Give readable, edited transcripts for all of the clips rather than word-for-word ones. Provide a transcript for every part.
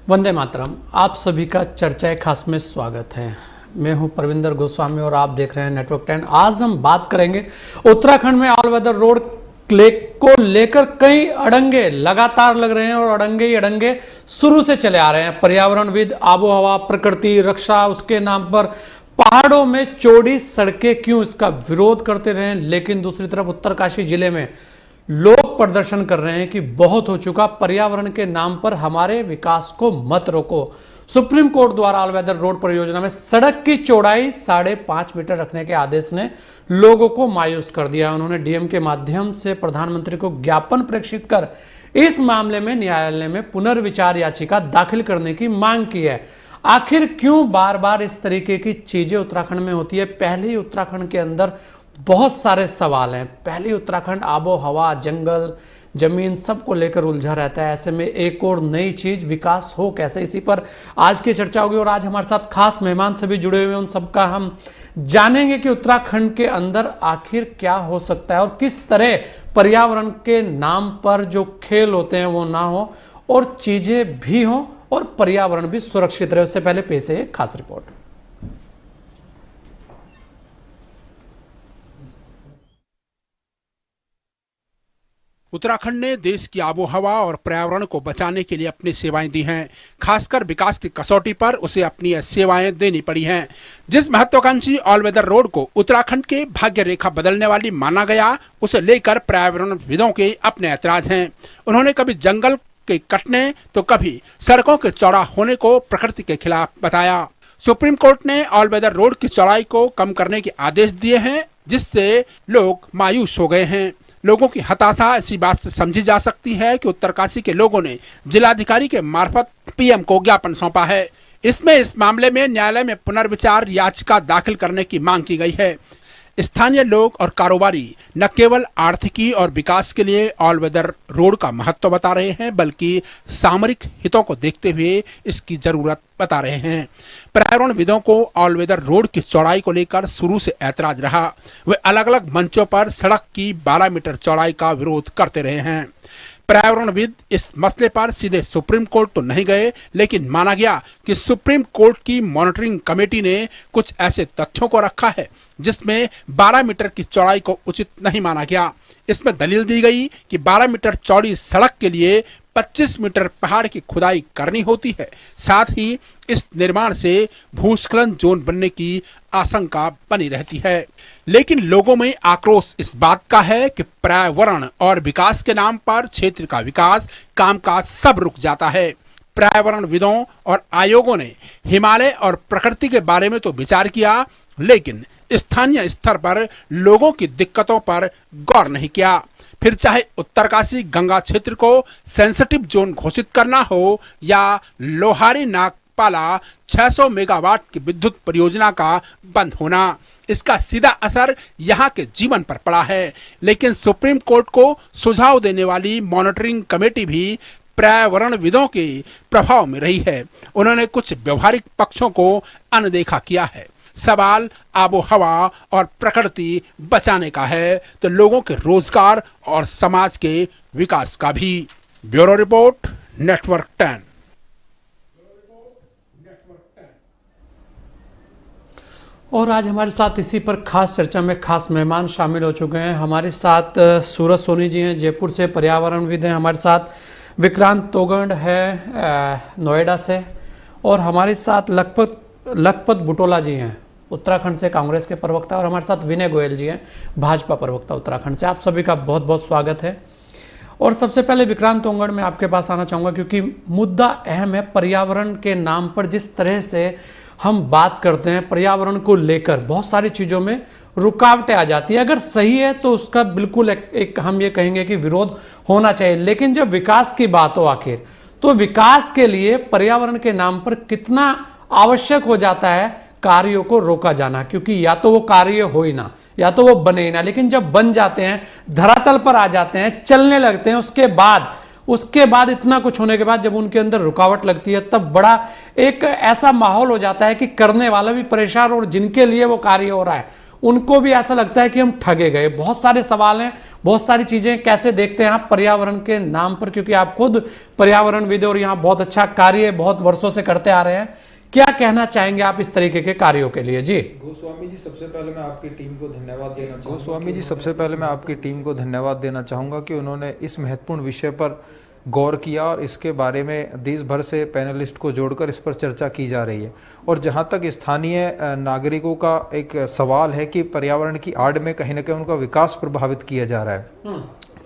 वंदे मातरम। आप सभी का चर्चा खास में स्वागत है। मैं हूं परविंदर गोस्वामी और आप देख रहे हैं नेटवर्क 10। आज हम बात करेंगे उत्तराखंड में ऑल वेदर रोड को लेकर कई अड़ंगे लगातार लग रहे हैं और अड़ंगे ही अड़ंगे शुरू से चले आ रहे हैं। पर्यावरणविद, आबोहवा, प्रकृति रक्षा, उसके नाम पर पहाड़ों में चौड़ी सड़कें क्यों, इसका विरोध करते रहे। लेकिन दूसरी तरफ उत्तरकाशी जिले में लोग प्रदर्शन कर रहे हैं कि बहुत हो चुका, पर्यावरण के नाम पर हमारे विकास को मत रोको। सुप्रीम कोर्ट द्वारा ऑल वेदर रोड परियोजना में सड़क की चौड़ाई 5.5 मीटर रखने के आदेश ने लोगों को मायूस कर दिया। उन्होंने डीएम के माध्यम से प्रधानमंत्री को ज्ञापन प्रेषित कर इस मामले में न्यायालय में पुनर्विचार याचिका दाखिल करने की मांग की है। आखिर क्यों बार बार इस तरीके की चीजें उत्तराखंड में होती है? पहले ही उत्तराखंड के अंदर बहुत सारे सवाल हैं। पहले उत्तराखंड आबो हवा, जंगल, जमीन सबको लेकर उलझा रहता है। ऐसे में एक और नई चीज विकास हो कैसे, इसी पर आज की चर्चा होगी। और आज हमारे साथ खास मेहमान सभी जुड़े हुए हैं, उन सबका हम जानेंगे कि उत्तराखंड के अंदर आखिर क्या हो सकता है और किस तरह पर्यावरण के नाम पर जो खेल होते हैं वो ना हो और चीजें भी हों और पर्यावरण भी सुरक्षित रहे। उससे पहले पेश है एक खास रिपोर्ट। उत्तराखंड ने देश की आबोहवा और पर्यावरण को बचाने के लिए अपनी सेवाएं दी हैं। खासकर विकास की कसौटी पर उसे अपनी सेवाएं देनी पड़ी हैं। जिस महत्वाकांक्षी ऑल वेदर रोड को उत्तराखंड के भाग्य रेखा बदलने वाली माना गया, उसे लेकर पर्यावरणविदों के अपने ऐतराज हैं। उन्होंने कभी जंगल के कटने तो कभी सड़कों के चौड़ा होने को प्रकृति के खिलाफ बताया। सुप्रीम कोर्ट ने ऑल वेदर रोड की चौड़ाई को कम करने के आदेश दिए हैं, जिससे लोग मायूस हो गए हैं। लोगों की हताशा इसी बात से समझी जा सकती है कि उत्तरकाशी के लोगों ने जिलाधिकारी के मार्फत पीएम को ज्ञापन सौंपा है। इसमें इस मामले में न्यायालय में पुनर्विचार याचिका दाखिल करने की मांग की गई है। स्थानीय लोग और कारोबारी न केवल आर्थिकी और विकास के लिए ऑल वेदर रोड का महत्व बता रहे हैं, बल्कि सामरिक हितों को देखते हुए इसकी जरूरत बता रहे हैं। पर्यावरणविदों को ऑल वेदर रोड की चौड़ाई को लेकर शुरू से ऐतराज रहा। वे अलग अलग मंचों पर सड़क की 12 मीटर चौड़ाई का विरोध करते रहे हैं। पर्यावरणविद इस मसले पर सीधे सुप्रीम कोर्ट तो नहीं गए, लेकिन माना गया कि सुप्रीम कोर्ट की मॉनिटरिंग कमेटी ने कुछ ऐसे तथ्यों को रखा है जिसमें 12 मीटर की चौड़ाई को उचित नहीं माना गया। इसमें दलील दी गई कि 12 मीटर चौड़ी सड़क के लिए 25 मीटर पहाड़ की खुदाई करनी होती है। साथ ही इस निर्माण से भूस्खलन जोन बनने की आशंका बनी रहती है। लेकिन लोगों में आक्रोश इस बात का है कि पर्यावरण और विकास के नाम पर क्षेत्र का विकास, कामकाज सब रुक जाता है। पर्यावरणविदों और आयोगों ने हिमालय और प्रकृति के बारे में तो विचार किया, लेकिन स्थानीय स्तर पर लोगों की दिक्कतों पर गौर नहीं किया। फिर चाहे उत्तरकाशी गंगा क्षेत्र को सेंसिटिव जोन घोषित करना हो या लोहारी नागपाला 600 मेगावाट की विद्युत परियोजना का बंद होना, इसका सीधा असर यहाँ के जीवन पर पड़ा है। लेकिन सुप्रीम कोर्ट को सुझाव देने वाली मॉनिटरिंग कमेटी भी पर्यावरणविदों के प्रभाव में रही है। उन्होंने कुछ व्यवहारिक पक्षों को अनदेखा किया है। सवाल आबो हवा और प्रकृति बचाने का है तो लोगों के रोजगार और समाज के विकास का भी। Bureau report, network 10। और आज हमारे साथ इसी पर खास चर्चा में खास मेहमान शामिल हो चुके हैं। हमारे साथ सूरज सोनी जी हैं, जयपुर से पर्यावरणविद हैं। हमारे साथ विक्रांत तोगड़ है नोएडा से, और हमारे साथ लखपत बुटोला जी हैं उत्तराखंड से, कांग्रेस के प्रवक्ता। और हमारे साथ विनय गोयल जी हैं, भाजपा प्रवक्ता उत्तराखंड से। आप सभी का बहुत बहुत स्वागत है। और सबसे पहले विक्रांत तोगड़, मैं आपके पास आना चाहूँगा क्योंकि मुद्दा अहम है। पर्यावरण के नाम पर जिस तरह से हम बात करते हैं, पर्यावरण को लेकर बहुत सारी चीज़ों में रुकावटें आ जाती है। अगर सही है तो उसका बिल्कुल एक हम ये कहेंगे कि विरोध होना चाहिए। लेकिन जब विकास की बात हो आखिर, तो विकास के लिए पर्यावरण के नाम पर कितना आवश्यक हो जाता है कार्यों को रोका जाना, क्योंकि या तो वो कार्य हो ही ना, या तो वो बने ही ना। लेकिन जब बन जाते हैं, धरातल पर आ जाते हैं, चलने लगते हैं, उसके बाद इतना कुछ होने के बाद जब उनके अंदर रुकावट लगती है, तब बड़ा एक ऐसा माहौल हो जाता है कि करने वाला भी परेशान और जिनके लिए वो कार्य हो रहा है उनको भी ऐसा लगता है कि हम ठगे गए। बहुत सारे सवाल हैं, बहुत सारी चीजें। कैसे देखते हैं आप पर्यावरण के नाम पर, क्योंकि आप खुद पर्यावरणविद और यहाँ बहुत अच्छा कार्य बहुत वर्षों से करते आ रहे हैं, क्या कहना चाहेंगे आप इस तरीके के कार्यों के लिए? जी गोस्वामी जी, सबसे पहले मैं आपकी टीम को धन्यवाद देना चाहूँगा। गोस्वामी जी, सबसे पहले मैं आपकी टीम को धन्यवाद देना चाहूँगा कि उन्होंने इस महत्वपूर्ण विषय पर गौर किया और इसके बारे में देश भर से पैनलिस्ट को जोड़कर इस पर चर्चा की जा रही है। और जहाँ तक स्थानीय नागरिकों का एक सवाल है कि पर्यावरण की आड़ में कहीं ना कहीं उनका विकास प्रभावित किया जा रहा है,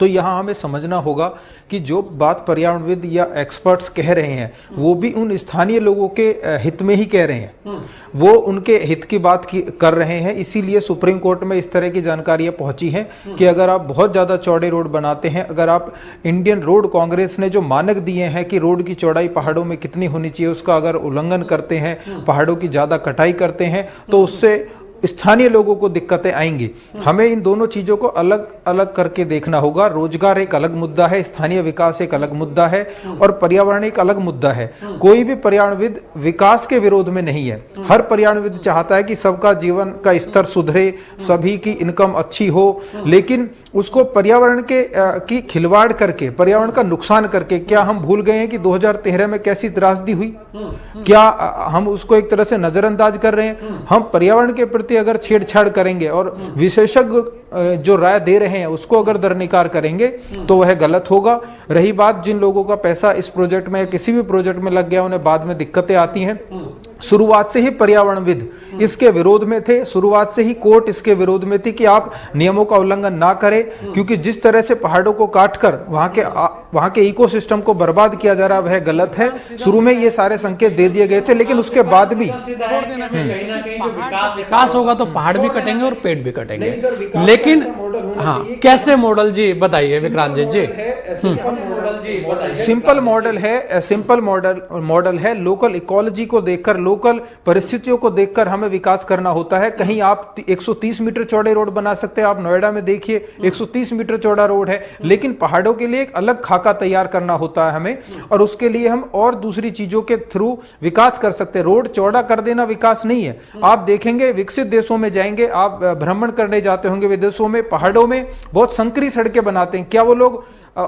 तो यहाँ हमें समझना होगा कि जो बात पर्यावरणविद या एक्सपर्ट्स कह रहे हैं वो भी उन स्थानीय लोगों के हित में ही कह रहे हैं, वो उनके हित की बात कर रहे हैं। इसीलिए सुप्रीम कोर्ट में इस तरह की जानकारियां पहुंची हैं कि अगर आप बहुत ज़्यादा चौड़े रोड बनाते हैं, अगर आप इंडियन रोड कांग्रेस ने जो मानक दिए हैं कि रोड की चौड़ाई पहाड़ों में कितनी होनी चाहिए, उसका अगर उल्लंघन करते हैं, पहाड़ों की ज़्यादा कटाई करते हैं, तो उससे स्थानीय लोगों को दिक्कतें आएंगी। हमें इन दोनों चीजों को अलग अलग करके देखना होगा। रोजगार एक अलग मुद्दा है, स्थानीय विकास एक अलग मुद्दा है और पर्यावरण एक अलग मुद्दा है। कोई भी पर्यावरणविद विकास के विरोध में नहीं है। हर पर्यावरणविद चाहता है कि सबका जीवन का स्तर सुधरे, सभी की इनकम अच्छी हो, लेकिन उसको पर्यावरण की खिलवाड़ करके, पर्यावरण का नुकसान करके, क्या हम भूल गए हैं कि 2013 में कैसी त्रासदी हुई? क्या हम उसको एक तरह से नजरअंदाज कर रहे हैं? हम पर्यावरण के प्रति अगर छेड़छाड़ करेंगे और विशेषज्ञ जो राय दे रहे हैं उसको अगर दरनिकार करेंगे तो वह गलत होगा। रही बात जिन लोगों का पैसा इस प्रोजेक्ट में या किसी भी प्रोजेक्ट में लग गया, उन्हें बाद में दिक्कतें आती हैं। शुरुआत से ही पर्यावरणविद इसके विरोध में थे, शुरुआत से ही कोर्ट इसके विरोध में थी कि आप नियमों का उल्लंघन ना करें, क्योंकि जिस तरह से पहाड़ों को काटकर वहां के इकोसिस्टम को बर्बाद किया जा रहा है वह गलत है। शुरू में ये सारे संकेत दे दिए गए थे, लेकिन उसके बाद भी विकास होगा तो पहाड़ भी कटेंगे और पेड़ भी कटेंगे। लेकिन हाँ, कैसे मॉडल जी बताइए विक्रांत जी। सिंपल मॉडल है। लोकल इकोलॉजी को देखकर, लोकल परिस्थितियों को देखकर हमें विकास करना होता है। कहीं आप 130 मीटर चौड़े रोड बना सकते हैं, आप नोएडा में देखिए 130 मीटर चौड़ा रोड है, लेकिन पहाड़ों के लिए एक अलग खाका तैयार करना होता है हमें, और उसके लिए हम और दूसरी चीजों के थ्रू विकास कर सकते हैं। रोड चौड़ा कर देना विकास नहीं है। आप देखेंगे विकसित देशों में जाएंगे, आप भ्रमण करने जाते होंगे विदेशों में, पहाड़ों में बहुत संकरी सड़कें बनाते हैं। क्या वो लोग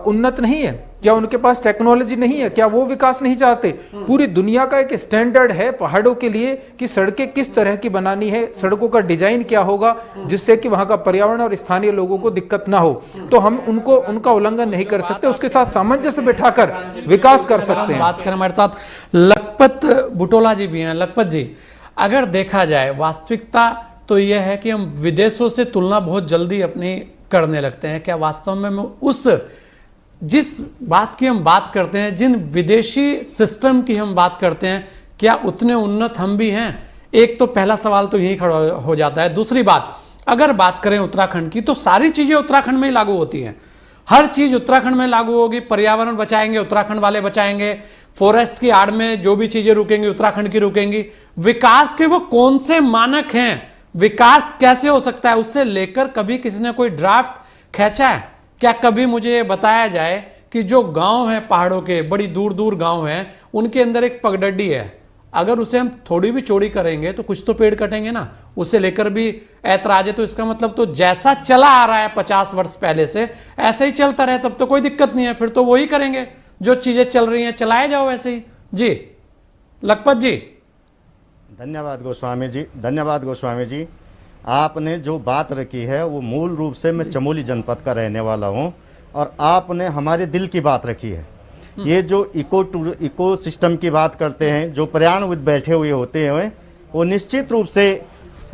उन्नत नहीं है? क्या उनके पास टेक्नोलॉजी नहीं है? क्या वो विकास नहीं चाहते? पूरी दुनिया का एक स्टैंडर्ड है पहाड़ों के लिए कि सड़कें किस तरह की बनानी है, सड़कों का डिजाइन क्या होगा जिससे कि वहां का पर्यावरण और स्थानीय लोगों को दिक्कत ना हो। तो हम उनका उल्लंघन नहीं कर सकते, उसके साथ सामंजस्य बिठाकर विकास कर सकते हैं। बात करें हमारे साथ लखपत बुटोला जी भी हैं। लखपत जी, अगर देखा जाए वास्तविकता तो यह है कि हम विदेशों से तुलना बहुत जल्दी अपनी करने लगते हैं। क्या वास्तव में उस जिस बात की हम बात करते हैं, जिन विदेशी सिस्टम की हम बात करते हैं, क्या उतने उन्नत हम भी हैं? एक तो पहला सवाल तो यही खड़ा हो जाता है। दूसरी बात, अगर बात करें उत्तराखंड की तो सारी चीजें उत्तराखंड में ही लागू होती हैं। हर चीज उत्तराखंड में लागू होगी। पर्यावरण बचाएंगे उत्तराखंड वाले बचाएंगे, फॉरेस्ट की आड़ में जो भी चीजें रुकेंगी उत्तराखंड की रुकेंगी। विकास के वो कौन से मानक हैं? विकास कैसे हो सकता है? उससे लेकर कभी किसी ने कोई ड्राफ्ट खींचा है क्या? कभी मुझे ये बताया जाए कि जो गांव है पहाड़ों के, बड़ी दूर दूर गांव हैं, उनके अंदर एक पगडंडी है, अगर उसे हम थोड़ी भी चौड़ी करेंगे तो कुछ तो पेड़ कटेंगे ना, उसे लेकर भी ऐतराज है। तो इसका मतलब तो जैसा चला आ रहा है 50 वर्ष पहले से ऐसे ही चलता रहे तब तो कोई दिक्कत नहीं है, फिर तो वही करेंगे जो चीजें चल रही हैं, चलाए जाओ ऐसे ही। जी लखपत जी। धन्यवाद गोस्वामी जी। आपने जो बात रखी है वो मूल रूप से मैं चमोली जनपद का रहने वाला हूँ और आपने हमारे दिल की बात रखी है। ये जो इको सिस्टम की बात करते हैं, जो पर्यावरणविद बैठे हुए होते हैं, वो निश्चित रूप से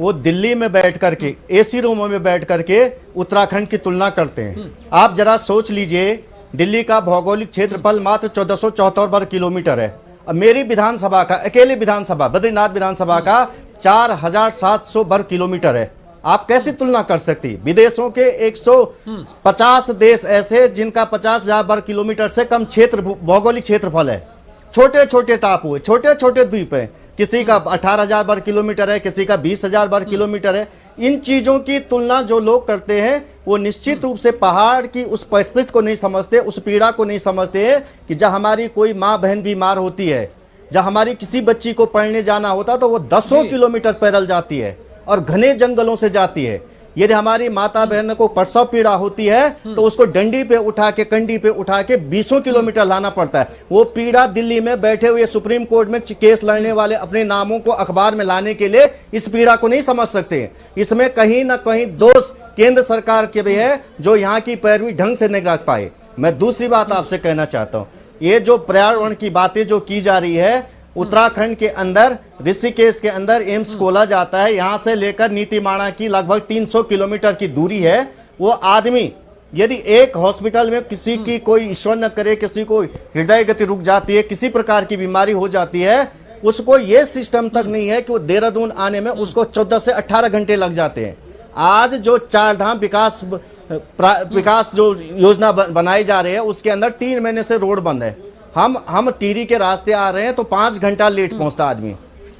वो दिल्ली में बैठ करके, एसी रूमों में बैठ करके उत्तराखंड की तुलना करते हैं। आप जरा सोच लीजिए, दिल्ली का भौगोलिक क्षेत्रफल मात्र 1474 वर्ग किलोमीटर है। अब मेरी विधानसभा का, अकेले विधानसभा बद्रीनाथ विधानसभा का 4700 वर्ग किलोमीटर है। आप कैसे तुलना कर सकती? विदेशों के 150 देश ऐसे जिनका 50,000 वर्ग किलोमीटर से कम क्षेत्र भौगोलिक क्षेत्रफल है। छोटे छोटे टापू है, छोटे छोटे द्वीप है, किसी का 18,000 वर्ग किलोमीटर है, किसी का 20,000 वर्ग किलोमीटर है। इन चीजों की तुलना जो लोग करते हैं वो निश्चित रूप से पहाड़ की उस परिस्थिति को नहीं समझते, उस पीड़ा को नहीं समझते हैं कि जब हमारी कोई माँ बहन बीमार होती है, जब हमारी किसी बच्ची को पढ़ने जाना होता तो वो 10 किलोमीटर पैदल जाती है और घने जंगलों से जाती है। यदि हमारी माता बहन को प्रसव पीड़ा होती है तो उसको डंडी पे उठा के, कंडी पे उठा के 20 किलोमीटर लाना पड़ता है। वो पीड़ा दिल्ली में बैठे हुए सुप्रीम कोर्ट में केस लड़ने वाले अपने नामों को अखबार में लाने के लिए इस पीड़ा को नहीं समझ सकते। इसमें कहीं ना कहीं दोष केंद्र सरकार के भी है, जो यहाँ की पैरवी ढंग से नहीं रख पाए। मैं दूसरी बात आपसे कहना चाहता हूँ, ये जो पर्यावरण की बातें जो की जा रही है, उत्तराखंड के अंदर ऋषिकेश के अंदर एम्स खोला जाता है। यहां से लेकर नीतीमाणा की लगभग 300 किलोमीटर की दूरी है। वो आदमी यदि एक हॉस्पिटल में किसी की कोई ईश्वर न करे किसी को हृदय गति रुक जाती है, किसी प्रकार की बीमारी हो जाती है, उसको ये सिस्टम तक नहीं है कि वो देहरादून आने में उसको 14 से 18 घंटे लग जाते हैं। आज जो 4 धाम विकास जो योजना बनाई जा रही है, उसके अंदर 3 महीने से रोड बंद है। हम टिहरी के रास्ते आ रहे हैं तो 5 घंटा लेट पहुंचता आदमी।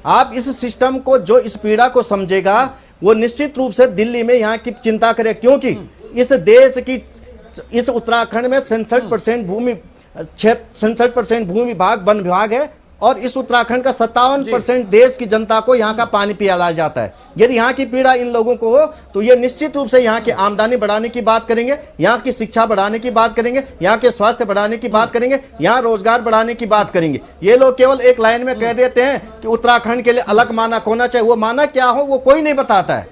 आप इस सिस्टम को, जो इस पीड़ा को समझेगा, वो निश्चित रूप से दिल्ली में यहाँ की चिंता करे, क्योंकि इस देश की, इस उत्तराखंड में 67% भूमि भाग वन विभाग है और इस उत्तराखंड का 57% देश की जनता को यहाँ का पानी पिलाया जाता है। यदि यहाँ की पीड़ा इन लोगों को हो तो ये निश्चित रूप से यहाँ की आमदनी बढ़ाने की बात करेंगे, यहाँ की शिक्षा बढ़ाने की बात करेंगे, यहाँ के स्वास्थ्य बढ़ाने की बात करेंगे, यहाँ रोजगार बढ़ाने की बात करेंगे। ये लोग केवल एक लाइन में कह देते हैं कि उत्तराखंड के लिए अलग मानक होना चाहिए। वो मानक क्या हो वो कोई नहीं बताता है।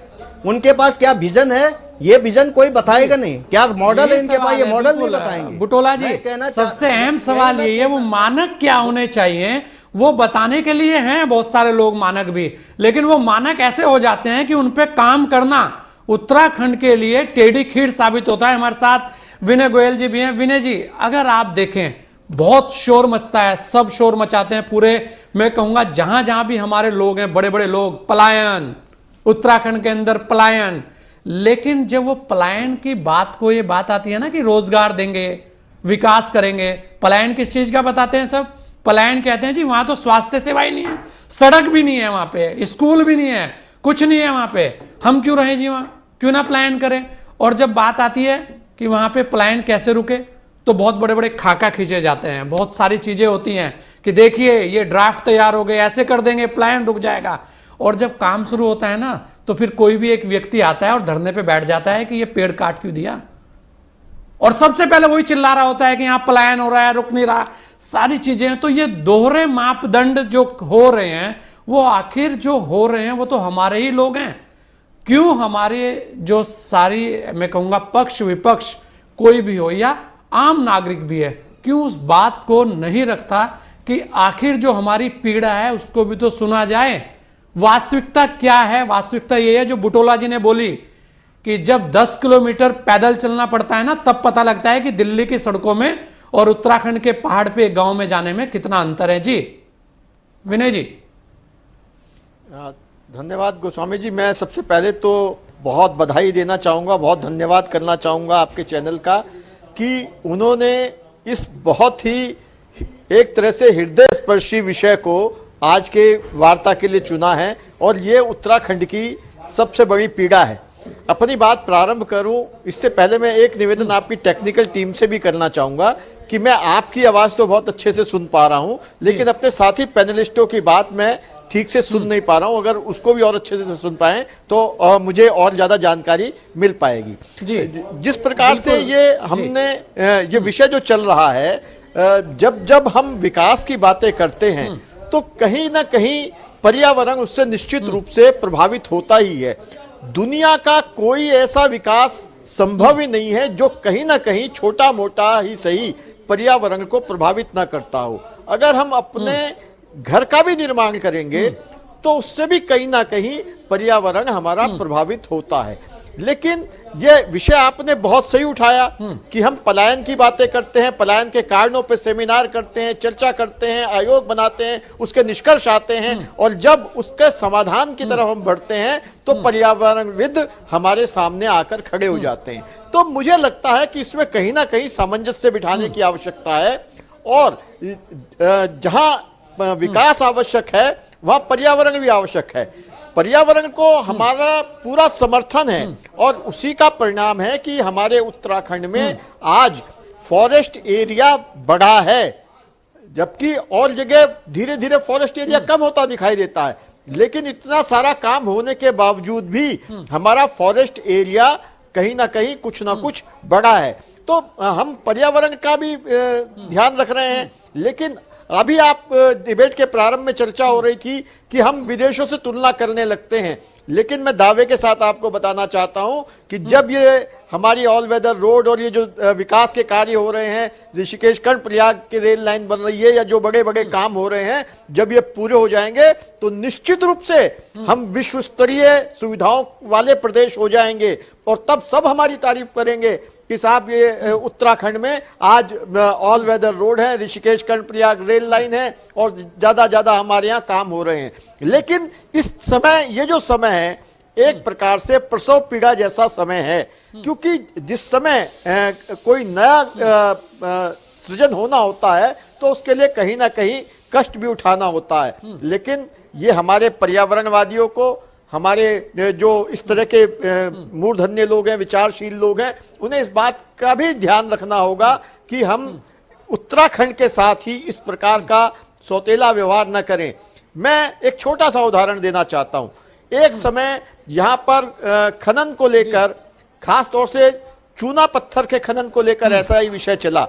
उनके पास क्या विजन है, ये विजन कोई बताएगा नहीं। क्या मॉडल है इनके पास, ये मॉडल नहीं बताएंगे। बुटोला जी, सबसे अहम सवाल ये है, वो मानक क्या होने चाहिए वो बताने के लिए हैं बहुत सारे लोग मानक भी, लेकिन वो मानक ऐसे हो जाते हैं कि उन पे काम करना उत्तराखंड के लिए टेढ़ी खीर साबित होता है। हमारे साथ विनय गोयल जी भी हैं। विनय जी, अगर आप देखें बहुत शोर मचता है, सब शोर मचाते हैं पूरे, मैं कहूंगा जहां जहां भी हमारे लोग हैं, बड़े बड़े लोग, पलायन, उत्तराखंड के अंदर पलायन। लेकिन जब वो पलायन की बात को, ये बात आती है ना कि रोजगार देंगे, विकास करेंगे, पलायन किस चीज का बताते हैं सब? पलायन कहते हैं जी वहां तो स्वास्थ्य सेवा ही नहीं है, सड़क भी नहीं है वहां पे, स्कूल भी नहीं है, कुछ नहीं है वहां पे, हम क्यों रहें जी वहां, क्यों ना पलायन करें। और जब बात आती है कि वहां पे पलायन कैसे रुके, तो बहुत बड़े बड़े खाका खींचे जाते हैं, बहुत सारी चीजें होती हैं कि देखिए ये ड्राफ्ट तैयार हो गए, ऐसे कर देंगे पलायन रुक जाएगा। और जब काम शुरू होता है ना, तो फिर कोई भी एक व्यक्ति आता है और धरने पे बैठ जाता है कि ये पेड़ काट क्यों दिया, और सबसे पहले वही चिल्ला रहा होता है कि यहां पलायन हो रहा है, रुक नहीं रहा, सारी चीजें। तो ये दोहरे मापदंड जो हो रहे हैं, वो आखिर जो हो रहे हैं वो तो हमारे ही लोग हैं। क्यों हमारे जो सारी, मैं कहूंगा पक्ष विपक्ष कोई भी हो या आम नागरिक भी है, क्यों उस बात को नहीं रखता कि आखिर जो हमारी पीड़ा है उसको भी तो सुना जाए। वास्तविकता क्या है? वास्तविकता ये है जो बुटोला जी ने बोली कि जब 10 किलोमीटर पैदल चलना पड़ता है ना, तब पता लगता है कि दिल्ली की सड़कों में और उत्तराखंड के पहाड़ पे गांव में जाने में कितना अंतर है। जी विनय जी। धन्यवाद गोस्वामी जी। मैं सबसे पहले तो बहुत बधाई देना चाहूँगा, बहुत धन्यवाद करना चाहूँगा आपके चैनल का कि उन्होंने इस बहुत ही एक तरह से हृदय स्पर्शी विषय को आज के वार्ता के लिए चुना है, और ये उत्तराखंड की सबसे बड़ी पीड़ा है। अपनी बात प्रारंभ करूं इससे पहले मैं एक निवेदन आपकी टेक्निकल टीम से भी करना चाहूंगा कि मैं आपकी आवाज तो बहुत अच्छे से सुन पा रहा हूं, लेकिन अपने साथी पैनलिस्टों की बात मैं ठीक से सुन नहीं पा रहा हूं। अगर उसको भी और अच्छे से सुन पाए तो मुझे और ज्यादा जानकारी मिल पाएगी। जी, जिस प्रकार से ये हमने ये विषय जो चल रहा है, जब हम विकास की बातें करते हैं तो कहीं ना कहीं पर्यावरण उससे निश्चित रूप से प्रभावित होता ही है। दुनिया का कोई ऐसा विकास संभव ही नहीं है जो कहीं ना कहीं छोटा मोटा ही सही पर्यावरण को प्रभावित ना करता हो। अगर हम अपने घर का भी निर्माण करेंगे तो उससे भी कहीं ना कहीं पर्यावरण हमारा प्रभावित होता है। लेकिन यह विषय आपने बहुत सही उठाया कि हम पलायन की बातें करते हैं, पलायन के कारणों पे सेमिनार करते हैं, चर्चा करते हैं, आयोग बनाते हैं, उसके निष्कर्ष आते हैं, और जब उसके समाधान की तरफ हम बढ़ते हैं तो पर्यावरणविद हमारे सामने आकर खड़े हो जाते हैं। तो मुझे लगता है कि इसमें कहीं ना कहीं सामंजस्य बिठाने की आवश्यकता है, और जहां विकास आवश्यक है वहां पर्यावरण भी आवश्यक है। पर्यावरण को हमारा पूरा समर्थन है, और उसी का परिणाम है कि हमारे उत्तराखंड में आज फॉरेस्ट एरिया बढ़ा है, जबकि और जगह धीरे धीरे फॉरेस्ट एरिया कम होता दिखाई देता है। लेकिन इतना सारा काम होने के बावजूद भी हमारा फॉरेस्ट एरिया कहीं ना कहीं कुछ ना कुछ बड़ा है। तो हम पर्यावरण का भी ध्यान रख रहे हैं, लेकिन अभी आप डिबेट के प्रारंभ में चर्चा हो रही थी कि हम विदेशों से तुलना करने लगते हैं, लेकिन मैं दावे के साथ आपको बताना चाहता हूं कि जब ये हमारी ऑल वेदर रोड और ये जो विकास के कार्य हो रहे हैं, ऋषिकेश कर्णप्रयाग की रेल लाइन बन रही है या जो बड़े बड़े काम हो रहे हैं, जब ये पूरे हो जाएंगे तो निश्चित रूप से हम विश्व स्तरीय सुविधाओं वाले प्रदेश हो जाएंगे और तब सब हमारी तारीफ करेंगे कि साहब ये उत्तराखंड में आज ऑल वेदर रोड है, ऋषिकेश कर्णप्रयाग रेल लाइन है और ज्यादा हमारे यहाँ काम हो रहे हैं। लेकिन इस समय, ये जो समय है, एक प्रकार से प्रसव पीड़ा जैसा समय है, क्योंकि जिस समय कोई नया सृजन होना होता है तो उसके लिए कहीं ना कहीं कष्ट भी उठाना होता है। लेकिन ये हमारे पर्यावरणवादियों को, हमारे जो इस तरह के मूर्धन्य लोग हैं, विचारशील लोग हैं, उन्हें इस बात का भी ध्यान रखना होगा कि हम उत्तराखंड के साथ ही इस प्रकार का सौतेला व्यवहार न करें। मैं एक छोटा सा उदाहरण देना चाहता हूं। एक समय यहाँ पर खनन को लेकर, खास तौर से चूना पत्थर के खनन को लेकर ऐसा ही विषय चला।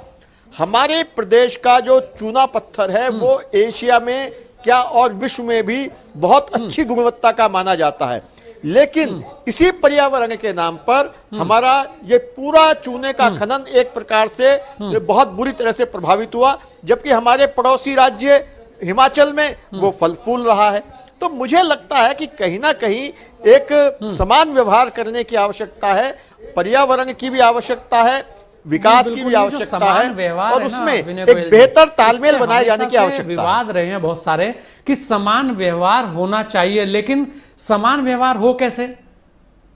हमारे प्रदेश का जो चूना पत्थर है वो एशिया में क्या और विश्व में भी बहुत अच्छी गुणवत्ता का माना जाता है, लेकिन इसी पर्यावरण के नाम पर हमारा ये पूरा चूने का खनन एक प्रकार से बहुत बुरी तरह से प्रभावित हुआ, जबकि हमारे पड़ोसी राज्य हिमाचल में वो फल फूल रहा है। तो मुझे लगता है कि कहीं ना कहीं एक समान व्यवहार करने की आवश्यकता है, पर्यावरण की भी आवश्यकता है, विकास की भी आवश्यकता है और उसमें एक बेहतर तालमेल बनाए जाने की आवश्यकता है। विवाद रहे हैं बहुत सारे कि समान व्यवहार होना चाहिए, लेकिन समान व्यवहार हो कैसे?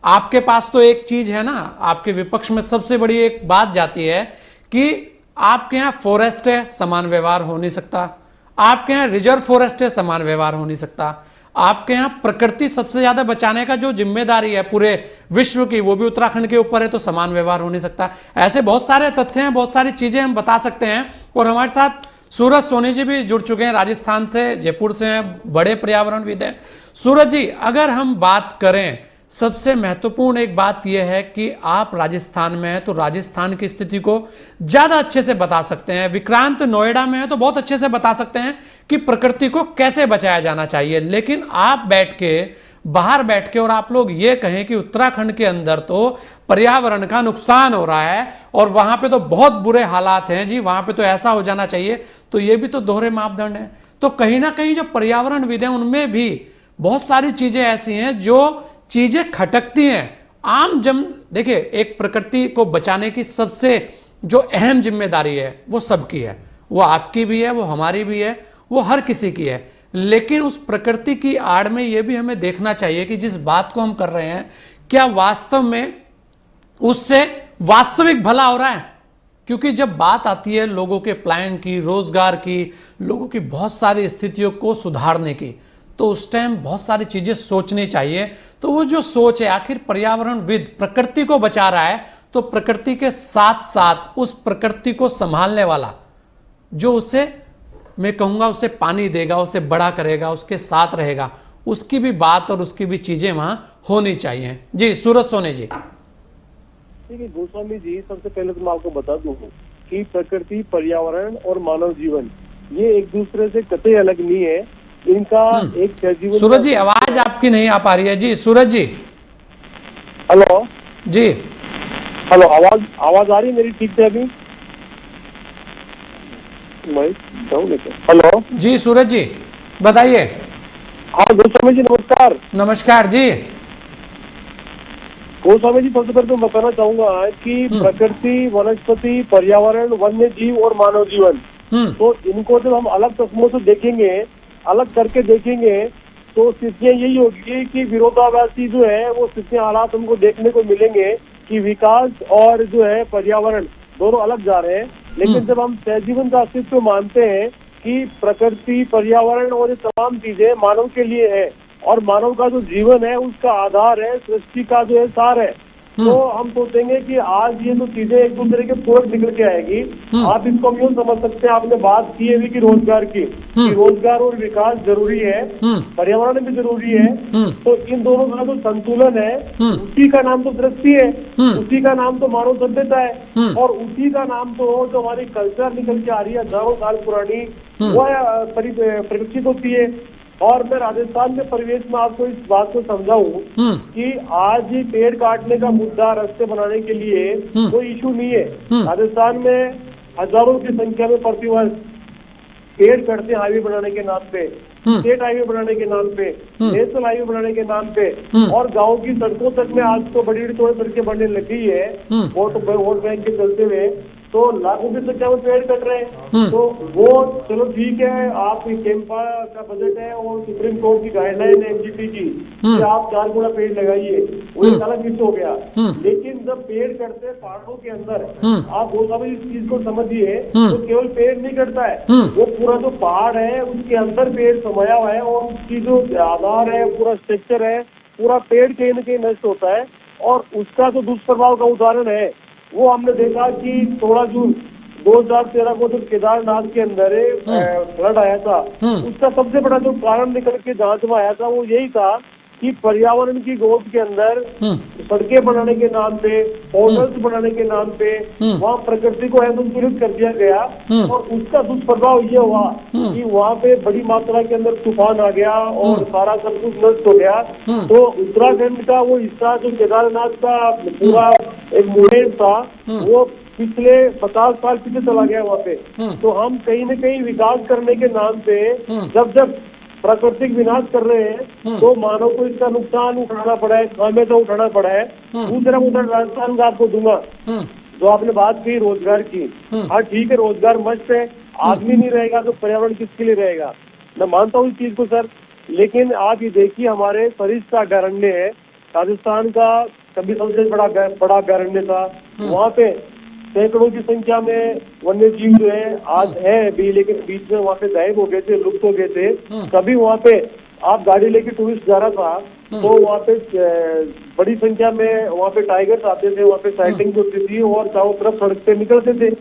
आपके पास तो एक चीज है ना, आपके विपक्ष में सबसे बड़ी एक बात जाती है कि आपके यहाँ फॉरेस्ट है, समान व्यवहार हो नहीं सकता। आपके यहाँ रिजर्व फॉरेस्ट है, समान व्यवहार हो नहीं सकता। आपके यहाँ प्रकृति सबसे ज्यादा बचाने का जो जिम्मेदारी है पूरे विश्व की, वो भी उत्तराखंड के ऊपर है, तो समान व्यवहार हो नहीं सकता। ऐसे बहुत सारे तथ्य हैं, बहुत सारी चीजें हम बता सकते हैं। और हमारे साथ सूरज सोनी जी भी जुड़ चुके हैं, राजस्थान से, जयपुर से हैं, बड़े पर्यावरणविद हैं। सूरज जी, अगर हम बात करें, सबसे महत्वपूर्ण एक बात यह है कि आप राजस्थान में हैं तो राजस्थान की स्थिति को ज्यादा अच्छे से बता सकते हैं। विक्रांत नोएडा में है तो बहुत अच्छे से बता सकते हैं कि प्रकृति को कैसे बचाया जाना चाहिए। लेकिन आप बाहर बैठ के और आप लोग ये कहें कि उत्तराखंड के अंदर तो पर्यावरण का नुकसान हो रहा है और वहां पे तो बहुत बुरे हालात हैं जी, वहां पे तो ऐसा हो जाना चाहिए, तो ये भी तो दोहरे मापदंड है। तो कहीं ना कहीं जो पर्यावरणविद हैं उनमें भी बहुत सारी चीजें ऐसी हैं जो चीजें खटकती हैं। आम देखिए, एक प्रकृति को बचाने की सबसे जो अहम जिम्मेदारी है वो सबकी है, वो आपकी भी है, वो हमारी भी है, वो हर किसी की है। लेकिन उस प्रकृति की आड़ में ये भी हमें देखना चाहिए कि जिस बात को हम कर रहे हैं, क्या वास्तव में उससे वास्तविक भला हो रहा है? क्योंकि जब बात आती है लोगों के प्लान की, रोजगार की, लोगों की बहुत सारी स्थितियों को सुधारने की, तो उस टाइम बहुत सारी चीजें सोचनी चाहिए। तो वो जो सोच है, आखिर पर्यावरणविद प्रकृति को बचा रहा है, तो प्रकृति के साथ साथ उस प्रकृति को संभालने वाला जो उसे, मैं कहूंगा, उसे पानी देगा, उसे बड़ा करेगा, उसके साथ रहेगा, उसकी भी बात और उसकी भी चीजें वहां होनी चाहिए। जी सूरज सोनी जी। ठीक है गोस्वामी जी, सबसे पहले तो मैं आपको बता दूं कि प्रकृति, पर्यावरण और मानव जीवन ये एक दूसरे से कतई अलग नहीं है। इनका एक सहजीवन। सूरज जी, आवाज आपकी नहीं आ पा रही है। जी सूरज जी। हेलो जी। हेलो, आवाज आ रही है मेरी ठीक से अभी? हेलो जी सूरज जी, बताइए। हाँ गोस्वामी जी, नमस्कार। नमस्कार जी। गोस्वामी जी, सबसे पहले तो बताना चाहूंगा कि प्रकृति, वनस्पति, पर्यावरण, वन्य जीव और मानव जीवन, तो इनको जब हम अलग चश्मों से देखेंगे, अलग करके देखेंगे, तो स्थितियां यही होगी कि विरोधाभासी जो है वो स्थितियां, हालात हमको देखने को मिलेंगे कि विकास और जो है पर्यावरण दोनों अलग जा रहे हैं। लेकिन जब हम सहजीवन का अस्तित्व मानते हैं कि प्रकृति, पर्यावरण और ये तमाम चीजें मानव के लिए है और मानव का जो जीवन है उसका आधार है, सृष्टि का जो है सार है, तो हम सोचेंगे कि आज ये तो चीजें एक दूसरे के पूरक निकल के आएगी। आप इसको हम यूं समझ सकते हैं, आपने बात की है कि रोजगार की, कि रोजगार और विकास जरूरी है, पर्यावरण भी जरूरी है। तो इन दोनों का जो संतुलन है, उसी का नाम तो सृष्टि है, उसी का नाम तो मानव सभ्यता है, और उसी का नाम तो जो हमारी कल्चर निकल के आ रही है हजारों साल पुरानी, वह परिलक्षित होती है। और मैं राजस्थान के परिवेश में आपको इस बात को समझाऊं कि आज ही पेड़ काटने का मुद्दा रास्ते बनाने के लिए कोई इशू नहीं है। राजस्थान में हजारों की संख्या में प्रतिवर्ष पेड़ कटते हैं हाईवे बनाने के नाम पे, स्टेट हाईवे बनाने के नाम पे, नेशनल हाईवे बनाने के नाम पे, और गांव की सड़कों तक में आज तो बड़ी बड़ी तौर सड़कें बनने लग गई है वोट बैंक के चलते हुए। तो लाखों की संख्या में पेड़ कट रहे हैं। तो वो चलो ठीक है, आप कैंपा का बजट है और सुप्रीम कोर्ट की गाइडलाइन है एनजीटी की कि आप 4 गुना पेड़ लगाइए, वो एक अलग विषय हो गया। लेकिन जब पेड़ कटते हैं पहाड़ों के अंदर, आप वो इस चीज को समझिए, तो केवल पेड़ नहीं कटता है, वो पूरा जो पहाड़ है उसके अंदर पेड़ समाया हुआ है, और उसकी जो आधार है, पूरा स्ट्रक्चर है, पूरा पेड़ कहीं न कहीं नष्ट होता है। और उसका जो दुष्प्रभाव का उदाहरण है वो हमने देखा कि 16 जून 2013 को जो केदारनाथ के अंदर फ्लड आया था, उसका सबसे बड़ा जो कारण निकल के जांच में आया था वो यही था कि पर्यावरण की गोद के अंदर सड़कें बनाने के नाम पे, होटल्स बनाने के नाम पे वहाँ प्रकृति को असंतुलित कर दिया गया, और उसका दुष्प्रभाव ये हुआ कि वहाँ पे बड़ी मात्रा के अंदर तूफान आ गया और सारा सब कुछ नष्ट हो गया। तो उत्तराखंड का वो हिस्सा जो केदारनाथ का पूरा एक मूवमेंट था, वो पिछले 50 साल पीछे चला गया वहाँ पे। तो हम कहीं न कहीं विकास करने के नाम पे जब प्राकृतिक विनाश कर रहे हैं, तो मानव को इसका नुकसान उठाना पड़ा है, खामियाजा उठाना पड़ा है। दूसरा मुद्दा राजस्थान का आपको दूंगा, जो आपने बात की रोजगार की। हाँ ठीक है, रोजगार मस्त है, आदमी नहीं रहेगा तो पर्यावरण किसके लिए रहेगा, मैं मानता हूँ इस चीज को सर। लेकिन आप ये देखिए, हमारे सरिस्का अभयारण्य है राजस्थान का, कभी सबसे बड़ा अभयारण्य था, वहाँ पे सैकड़ों की संख्या में वन्य जीव जो है आज है भी, लेकिन बीच में वहाँ पे गायब हो गए थे, लुप्त हो गए थे। कभी वहाँ पे आप गाड़ी लेके टूरिस्ट जा रहा था तो वहाँ पे बड़ी संख्या में वहाँ पे टाइगर्स आते थे, वहाँ पे साइटिंग होती थी और चारों तरफ सड़क पे निकलते थे।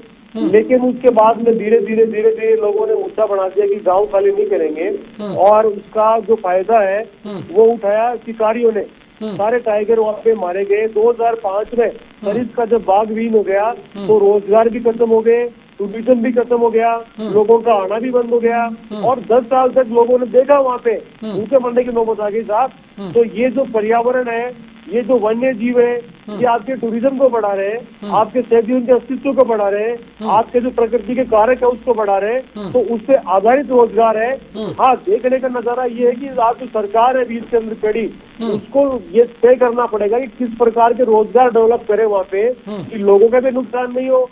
लेकिन उसके बाद में धीरे धीरे लोगों ने मुद्दा बना दिया कि गाँव खाली नहीं करेंगे, और उसका जो फायदा है वो उठाया शिकारियों ने। सारे टाइगर वहाँ पे मारे गए। 2005 में सरिस्का का जब बाघ विहीन हो गया तो रोजगार भी खत्म हो गए, टूरिज्म भी खत्म हो गया, लोगों का आना भी बंद हो गया, और 10 साल तक लोगों ने देखा वहाँ पे भूखे मरने की नौबत आ गई साहब। तो ये जो पर्यावरण है, ये जो वन्य जीव है, ये आपके टूरिज्म को बढ़ा रहे हैं, आपके सहजीवन के अस्तित्व को बढ़ा रहे हैं, आपके जो प्रकृति के कारक है उसको बढ़ा रहे हैं। तो उससे आधारित रोजगार है। हाँ, देखने का नजारा ये है कि आप जो सरकार है बीच के अंदर पड़ी, उसको ये तय करना पड़ेगा कि किस प्रकार के रोजगार डेवलप करे वहाँ पे, कि लोगों का भी नुकसान नहीं हो,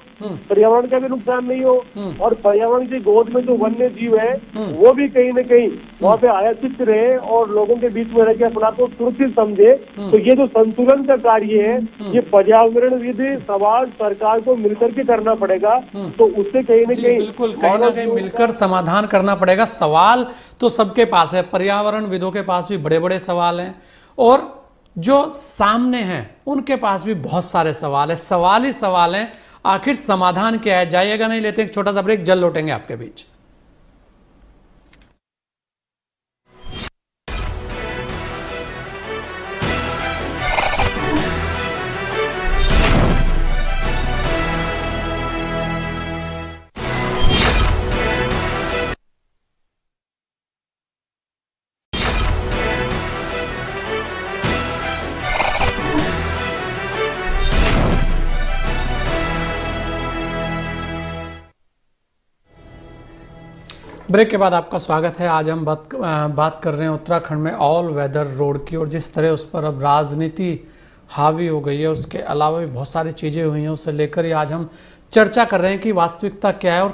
पर्यावरण का भी नुकसान नहीं हो, और पर्यावरण की गोद में जो वन्य जीव है वो भी कहीं न कहीं वहाँ पे आयाचित रहे और लोगों के बीच में रह के अपना को सुरक्षित समझे। तो ये जो संतुलन का कार्य है, ये पर्यावरणविद, समाज, सरकार को मिलकर के करना पड़ेगा। तो उससे कहीं न कहीं बिल्कुल कहीं ना कहीं मिलकर समाधान करना पड़ेगा। सवाल तो सबके पास है, पर्यावरणविदों के पास भी बड़े बड़े सवाल हैं, और जो सामने हैं उनके पास भी बहुत सारे सवाल है। सवाल ही सवाल हैं, आखिर समाधान क्या है? जाइएगा नहीं, लेते एक छोटा सा ब्रेक, जल्द लौटेंगे आपके बीच। ब्रेक के बाद आपका स्वागत है। आज हम बात कर रहे हैं उत्तराखंड में ऑल वेदर रोड की, और जिस तरह उस पर अब राजनीति हावी हो गई है, उसके अलावा भी बहुत सारी चीज़ें हुई हैं, उसे लेकर ही आज हम चर्चा कर रहे हैं कि वास्तविकता क्या है और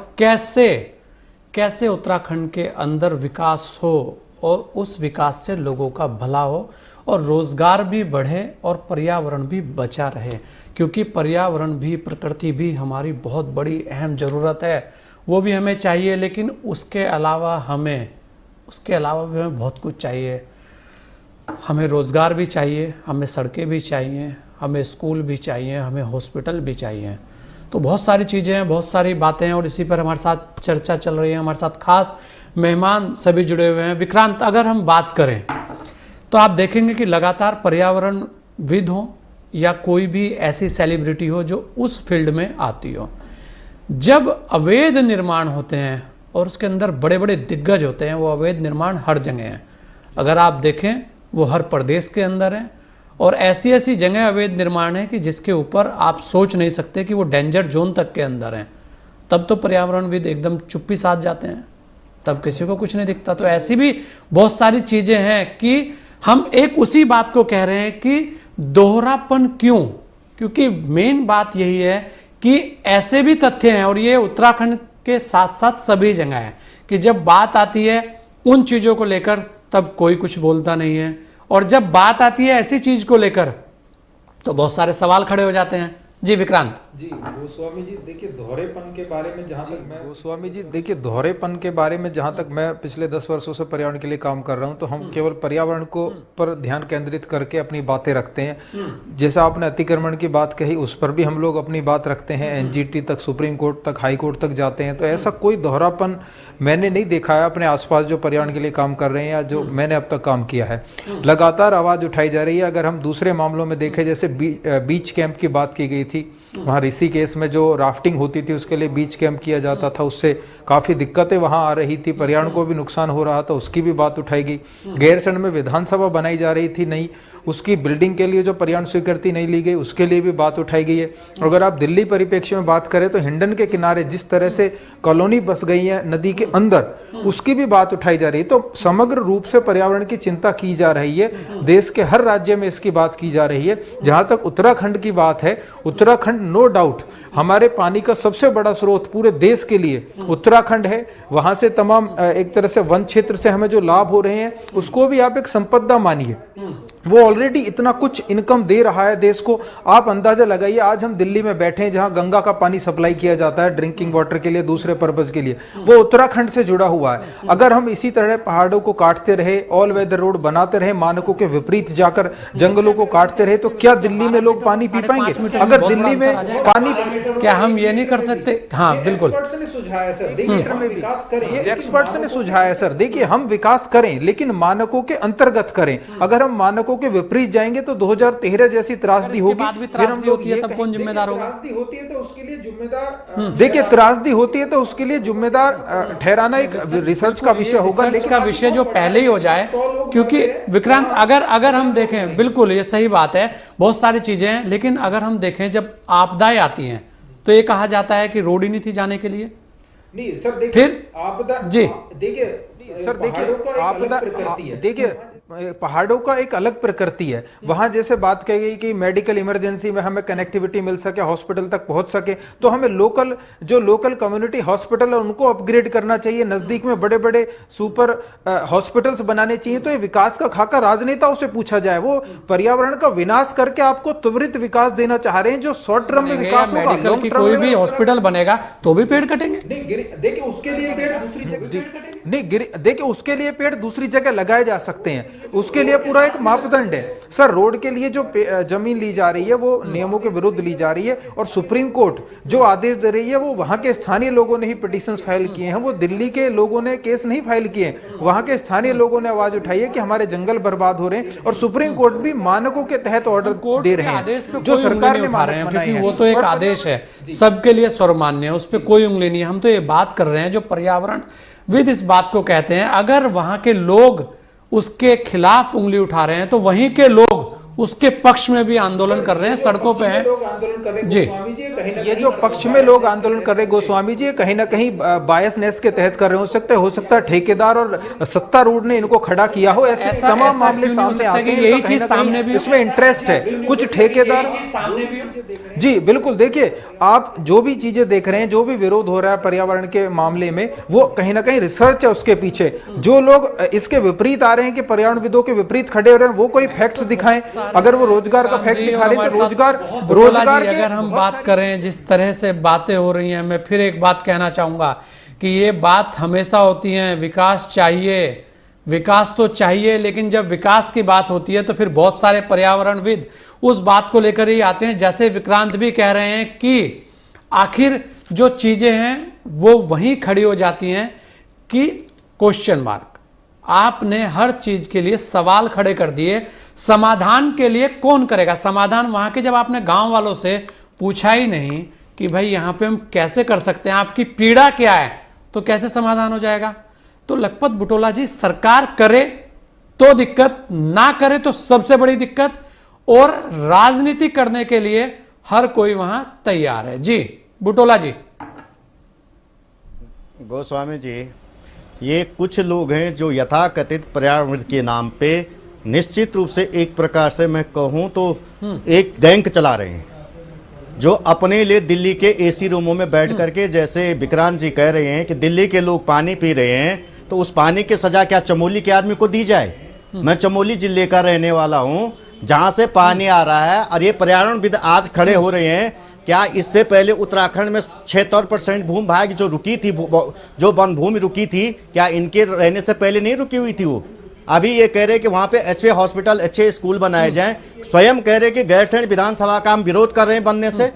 कैसे उत्तराखंड के अंदर विकास हो और उस विकास से लोगों का भला हो और रोजगार भी बढ़े और पर्यावरण भी बचा रहे, क्योंकि पर्यावरण भी, प्रकृति भी हमारी बहुत बड़ी अहम ज़रूरत है, वो भी हमें चाहिए। लेकिन उसके अलावा भी हमें बहुत कुछ चाहिए। हमें रोज़गार भी चाहिए, हमें सड़कें भी चाहिए, हमें स्कूल भी चाहिए, हमें हॉस्पिटल भी चाहिए। तो बहुत सारी चीज़ें हैं, बहुत सारी बातें हैं और इसी पर हमारे साथ चर्चा चल रही है। हमारे साथ खास मेहमान सभी जुड़े हुए हैं। विक्रांत, अगर हम बात करें तो आप देखेंगे कि लगातार पर्यावरणविद हो या कोई भी ऐसी सेलिब्रिटी हो जो उस फील्ड में आती हो, जब अवैध निर्माण होते हैं और उसके अंदर बड़े बड़े दिग्गज होते हैं, वो अवैध निर्माण हर जगह हैं। अगर आप देखें वो हर प्रदेश के अंदर है और ऐसी ऐसी जगह अवैध निर्माण है कि जिसके ऊपर आप सोच नहीं सकते कि वो डेंजर जोन तक के अंदर हैं। तब तो पर्यावरणविद एकदम चुप्पी साध जाते हैं, तब किसी को कुछ नहीं दिखता। तो ऐसी भी बहुत सारी चीजें हैं कि हम एक उसी बात को कह रहे हैं कि दोहरापन क्यों, क्योंकि मेन बात यही है कि ऐसे भी तथ्य हैं और ये उत्तराखंड के साथ साथ सभी जगह है कि जब बात आती है उन चीजों को लेकर तब कोई कुछ बोलता नहीं है, और जब बात आती है ऐसी चीज को लेकर तो बहुत सारे सवाल खड़े हो जाते हैं। जी विक्रांत जी गोस्वामी जी, देखिए दोहरेपन के बारे में जहां तक मैं गोस्वामी जी देखिए दोहरेपन के बारे में जहां तक मैं पिछले 10 वर्षों से पर्यावरण के लिए काम कर रहा हूं, तो हम केवल पर्यावरण को पर ध्यान केंद्रित करके अपनी बातें रखते हैं। जैसा आपने अतिक्रमण की बात कही, उस पर भी हम लोग अपनी बात रखते हैं, एनजीटी तक, सुप्रीम कोर्ट तक, हाई कोर्ट तक जाते हैं। तो ऐसा कोई दोहरापन मैंने नहीं देखा है अपने आसपास जो पर्यावरण के लिए काम कर रहे हैं या जो मैंने अब तक काम किया है। लगातार आवाज उठाई जा रही है। अगर हम दूसरे मामलों में देखें, जैसे बीच कैंप की बात की गई थी, वहाँ ऋषिकेश में जो राफ्टिंग होती थी उसके लिए बीच कैंप किया जाता था, उससे काफी दिक्कतें वहां आ रही थी, पर्यावरण को भी नुकसान हो रहा था, उसकी भी बात उठाई गई। गैरसैंण में विधानसभा बनाई जा रही थी नई, उसकी बिल्डिंग के लिए जो पर्यावरण स्वीकृति नहीं ली गई उसके लिए भी बात उठाई गई है। अगर आप दिल्ली परिप्रेक्ष्य में बात करें तो हिंडन के किनारे जिस तरह से कॉलोनी बस गई है नदी के अंदर, उसकी भी बात उठाई जा रही है। तो समग्र रूप से पर्यावरण की चिंता की जा रही है, देश के हर राज्य में इसकी बात की जा रही है। जहां तक उत्तराखंड की बात है, उत्तराखंड नो डाउट हमारे पानी का सबसे बड़ा स्रोत पूरे देश के लिए उत्तराखंड है। वहां से तमाम एक तरह से वन क्षेत्र से हमें जो लाभ हो रहे हैं उसको भी आप एक संपदा मानिए। वो ऑलरेडी इतना कुछ इनकम दे रहा है देश को। आप अंदाजा लगाइए, आज हम दिल्ली में बैठे हैं जहां गंगा का पानी सप्लाई किया जाता है ड्रिंकिंग वाटर के लिए, दूसरे पर्पज के लिए, वो उत्तराखंड से जुड़ा हुआ है। अगर हम इसी तरह पहाड़ों को काटते रहे, ऑल वेदर रोड बनाते रहे, मानकों के विपरीत जाकर जंगलों को काटते रहे, तो क्या दिल्ली में लोग पानी पी पाएंगे? अगर दिल्ली में पानी, क्या हम ये नहीं कर सकते? हाँ बिल्कुल, एक्सपर्ट्स ने सुझाया सर, देखिए हम विकास करें, एक्सपर्ट्स ने सुझाया सर, देखिए हम विकास करें लेकिन मानकों के अंतर्गत करें। अगर हम मानकों के विपरीत जाएंगे तो 2013 जैसी त्रासदी होगी, फिर हम लोग ये तब कौन जिम्मेदार होगा? त्रासदी होती है तो उसके लिए जिम्मेदार, देखिए त्रासदी होती है तो उसके लिए जिम्मेदार ठहराना एक रिसर्च का विषय होगा, रिसर्च का विषय जो पहले ही हो जाए। क्योंकि विक्रांत अगर हम देखें, बिल्कुल ये सही बात है, बहुत सारी चीजें हैं, लेकिन अगर हम देखें जब आपदाएं आती हैं तो ये कहा जाता है कि रोड ही नहीं थी जाने के लिए। नहीं सर, देखिए फिर आपदा, जी देखिए सर, देखिए आपदा, देखिए पहाड़ों का एक अलग प्रकृति है। वहां जैसे बात कही गई कि मेडिकल इमरजेंसी में हमें कनेक्टिविटी मिल सके, हॉस्पिटल तक पहुंच सके, तो हमें लोकल कम्युनिटी हॉस्पिटल है उनको अपग्रेड करना चाहिए, नजदीक में बड़े बड़े सुपर हॉस्पिटल्स बनाने चाहिए। तो ये विकास का खाका राजनेताओं से पूछा जाए, वो पर्यावरण का विनाश करके आपको त्वरित विकास देना चाह रहे हैं जो शॉर्ट टर्म में विकास होगा। मेडिकल की कोई भी हॉस्पिटल बनेगा तो भी पेड़ कटेंगे। देखिए उसके लिए पेड़ दूसरी जगह, नहीं देखिए उसके लिए पेड़ दूसरी जगह लगाए जा सकते हैं, उसके लिए पूरा एक मापदंड है सर। रोड के लिए जो जमीन ली जा रही है वो नियमों के विरुद्ध ली जा रही है, और सुप्रीम कोर्ट जो आदेश दे रही है वो वहां के स्थानीय लोगों ने ही पिटीशंस फाइल किए हैं, वो दिल्ली के लोगों ने केस नहीं फाइल किए। वहां के स्थानीय लोगों ने आवाज उठाई है कि हमारे जंगल बर्बाद हो रहे हैं, और सुप्रीम कोर्ट भी मानकों के तहत ऑर्डर दे रहे हैं जो सरकार ने मानक बनाए हैं। वो तो एक आदेश है, सबके लिए सर्वमान्य है, उस पर कोई उंगली नहीं है। हम तो ये बात कर रहे हैं जो पर्यावरण विद इस बात को कहते हैं, अगर वहां के लोग उसके खिलाफ उंगली उठा रहे हैं तो वहीं के लोग उसके पक्ष में भी आंदोलन कर रहे हैं, सड़कों पे हैं। लोग आंदोलन कर रहे हैं जी, गोस्वामी जी, कहीं ना ये जो पक्ष में लोग आंदोलन कर रहे हैं गोस्वामी जी, कहीं ना कहीं बायसनेस के तहत कर रहे हो सकता है ठेकेदार और सत्तारूढ़ ने इनको खड़ा किया हो। ऐसे तमाम मामले सामने आते हैं, यही चीज सामने भी इसमें इंटरेस्ट है कुछ ठेकेदार। जी बिल्कुल, देखिए आप जो भी चीजें देख रहे हैं, जो भी विरोध हो रहा है पर्यावरण के मामले में, वो कहीं ना कहीं रिसर्च है उसके पीछे। जो लोग इसके विपरीत आ रहे हैं कि पर्यावरणविदों के विपरीत खड़े हो रहे हैं, वो कोई फैक्ट्स दिखाएं। अगर वो रोजगार का फैक्ट दिखा रहे हैं तो रोजगार के, अगर हम बात करें जिस तरह से बातें हो रही हैं, मैं फिर एक बात कहना चाहूंगा कि ये बात हमेशा होती है, विकास चाहिए, विकास तो चाहिए, लेकिन जब विकास की बात होती है तो फिर बहुत सारे पर्यावरणविद उस बात को लेकर ही आते हैं। जैसे विक्रांत भी कह रहे हैं कि आखिर जो चीजें हैं वो वहीं खड़ी हो जाती हैं कि क्वेश्चन मार्क। आपने हर चीज के लिए सवाल खड़े कर दिए, समाधान के लिए कौन करेगा समाधान? वहां के जब आपने गांव वालों से पूछा ही नहीं कि भाई यहां पे हम कैसे कर सकते हैं, आपकी पीड़ा क्या है, तो कैसे समाधान हो जाएगा? तो लखपत बुटोला जी, सरकार करे तो दिक्कत, ना करे तो सबसे बड़ी दिक्कत, और राजनीति करने के लिए हर कोई वहां तैयार है। जी बुटोला जी। गोस्वामी जी, ये कुछ लोग हैं जो यथाकथित पर्यावरण के नाम पे निश्चित रूप से एक प्रकार से मैं कहूं तो एक गैंग चला रहे हैं, जो अपने लिए दिल्ली के एसी रूमों में बैठ करके, जैसे विक्रांत जी कह रहे हैं कि दिल्ली के लोग पानी पी रहे हैं, तो उस पानी की सजा क्या चमोली के आदमी को दी जाए? मैं चमोली जिले का रहने वाला हूं, जहां से पानी आ रहा है, और ये पर्यावरणविद आज खड़े हो रहे हैं। क्या इससे पहले उत्तराखंड में 76% भूमि भाग जो रुकी थी, जो वन भूमि रुकी थी, क्या इनके रहने से पहले नहीं रुकी हुई थी? वो अभी ये कह रहे कि वहां पे अच्छे हॉस्पिटल, अच्छे स्कूल बनाए जाएं। स्वयं कह रहे कि गैरसैंण विधानसभा का हम विरोध कर रहे हैं बनने से।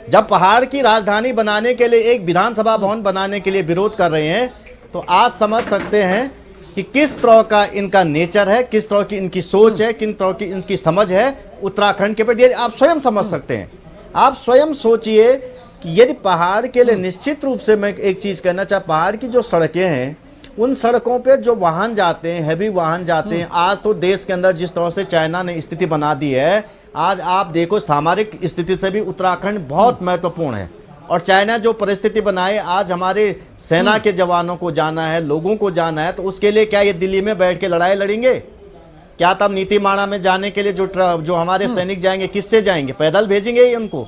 जब पहाड़ की राजधानी बनाने के लिए, एक विधानसभा भवन बनाने के लिए विरोध कर रहे हैं, तो आज समझ सकते हैं कि किस तरह का इनका नेचर है, किस तरह की इनकी सोच है, किन तरह की इनकी समझ है उत्तराखंड के प्रति। आप स्वयं समझ सकते हैं। आप स्वयं सोचिए कि यदि पहाड़ के लिए, निश्चित रूप से मैं एक चीज कहना चाहता, पहाड़ की जो सड़कें हैं, उन सड़कों पे जो वाहन जाते हैं, हैवी वाहन जाते हैं, आज तो देश के अंदर जिस तरह से चाइना ने स्थिति बना दी है, आज आप देखो सामरिक स्थिति से भी उत्तराखंड बहुत महत्वपूर्ण है। और चाइना जो परिस्थिति बनाए, आज हमारे सेना के जवानों को जाना है, लोगों को जाना है, तो उसके लिए क्या ये दिल्ली में बैठ के लड़ाई लड़ेंगे? क्या तब नीतिमाणा में जाने के लिए जो हमारे सैनिक जाएंगे, किससे जाएंगे? पैदल भेजेंगे ही उनको?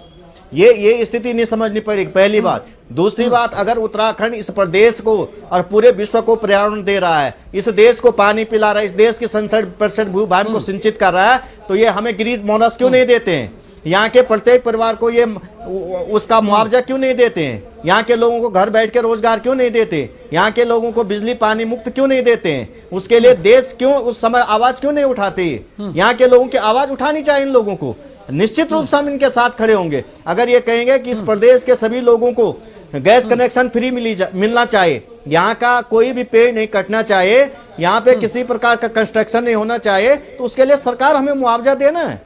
ये स्थिति नहीं समझनी पड़ेगी, पहली बात। दूसरी बात, अगर उत्तराखंड इस प्रदेश को और पूरे विश्व को पर्यावरण दे रहा है, इस देश को पानी पिला रहा है, इस देश के 67% भूभाग को सिंचित कर रहा है, तो ये हमें ग्रीन बोनस क्यों नहीं देते हैं? यहाँ के प्रत्येक परिवार को ये उसका मुआवजा क्यों नहीं देते हैं? यहाँ के लोगों को घर बैठ के रोजगार क्यों नहीं देते? यहाँ के लोगों को बिजली पानी मुक्त क्यों नहीं देते हैं? उसके लिए देश क्यों उस समय आवाज क्यों नहीं उठाते? यहाँ के लोगों की आवाज उठानी चाहिए इन लोगों को। निश्चित रूप से हम इनके साथ खड़े होंगे। अगर ये कहेंगे कि इस प्रदेश के सभी लोगों को गैस कनेक्शन फ्री मिलना चाहिए, यहाँ का कोई भी पेड़ नहीं कटना चाहिए, यहाँ पे किसी प्रकार का कंस्ट्रक्शन नहीं होना चाहिए, तो उसके लिए सरकार हमें मुआवजा देना है।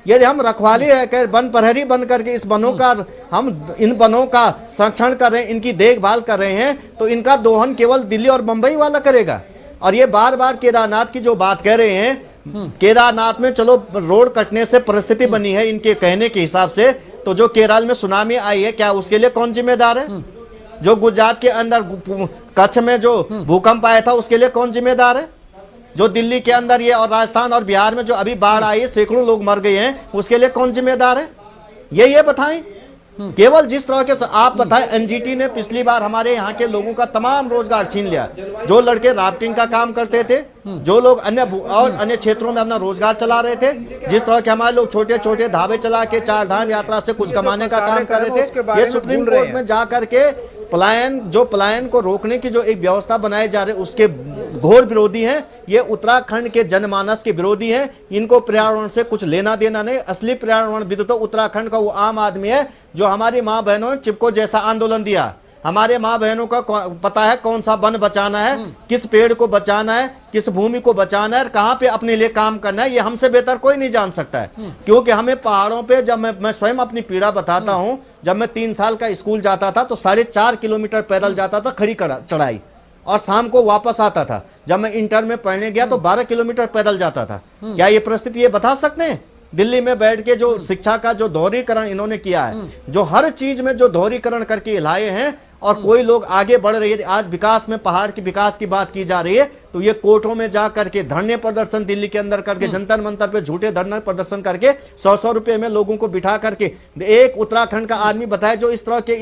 यदि हम रखवाली रहकर, वन प्रहरी बन करके इस वनों का, हम इन वनों का संरक्षण कर रहे हैं, इनकी देखभाल कर रहे हैं, तो इनका दोहन केवल दिल्ली और मुंबई वाला करेगा। और ये बार बार केदारनाथ की जो बात कह रहे हैं, केदारनाथ में चलो रोड कटने से परिस्थिति बनी है इनके कहने के हिसाब से, तो जो केरल में सुनामी आई है, क्या उसके लिए कौन जिम्मेदार है? जो गुजरात के अंदर कच्छ में जो भूकंप आया था, उसके लिए कौन जिम्मेदार है? जो दिल्ली के अंदर ये और राजस्थान और बिहार में जो अभी बाढ़ आई है, सैकड़ों लोग मर गए हैं, उसके लिए कौन जिम्मेदार है? ये बताएं। केवल जिस तरह के आप बताएं, एनजीटी ने पिछली बार हमारे यहाँ के लोगों का तमाम रोजगार छीन लिया। जो लड़के राफ्टिंग का काम करते थे, जो लोग अन्य क्षेत्रों में अपना रोजगार चला रहे थे, जिस तरह के हमारे लोग छोटे छोटे ढाबे चला के 4 धाम यात्रा से कुछ कमाने का काम कर रहे थे, ये सुप्रीम कोर्ट में जा करके पलायन को रोकने की जो एक व्यवस्था बनाई जा रही है, उसके घोर विरोधी हैं। ये उत्तराखंड के जनमानस के विरोधी हैं। इनको पर्यावरण से कुछ लेना देना नहीं। असली पर्यावरणविद तो उत्तराखंड का वो आम आदमी है जो हमारी माँ बहनों ने चिपको जैसा आंदोलन दिया। हमारे माँ बहनों का पता है कौन सा वन बचाना है, किस पेड़ को बचाना है, किस भूमि को बचाना है, कहाँ पे अपने लिए काम करना है। ये हमसे बेहतर कोई नहीं जान सकता है, क्योंकि हमें पहाड़ों पे, जब मैं स्वयं अपनी पीड़ा बताता हूँ, जब मैं 3 साल का स्कूल जाता था तो 4.5 किलोमीटर पैदल जाता था, खड़ी चढ़ाई, और शाम को वापस आता था। जब मैं इंटर में पढ़ने गया तो 12 किलोमीटर पैदल जाता था। क्या ये परिस्थिति ये बता सकते हैं? दिल्ली में बैठ के जो शिक्षा का जो दोहरीकरण इन्होंने किया है, जो हर चीज में जो दोहरीकरण करके लाए हैं, और कोई लोग आगे बढ़ रही है। आज विकास में, पहाड़ की विकास की बात की जा रही है, तो ये कोर्टों में जा करके धरने प्रदर्शन दिल्ली के अंदर करके, जंतर मंतर पे झूठे धरने प्रदर्शन करके 100 रुपए में लोगों को बिठा करके, एक उत्तराखंड का आदमी बताए जो इस तरह के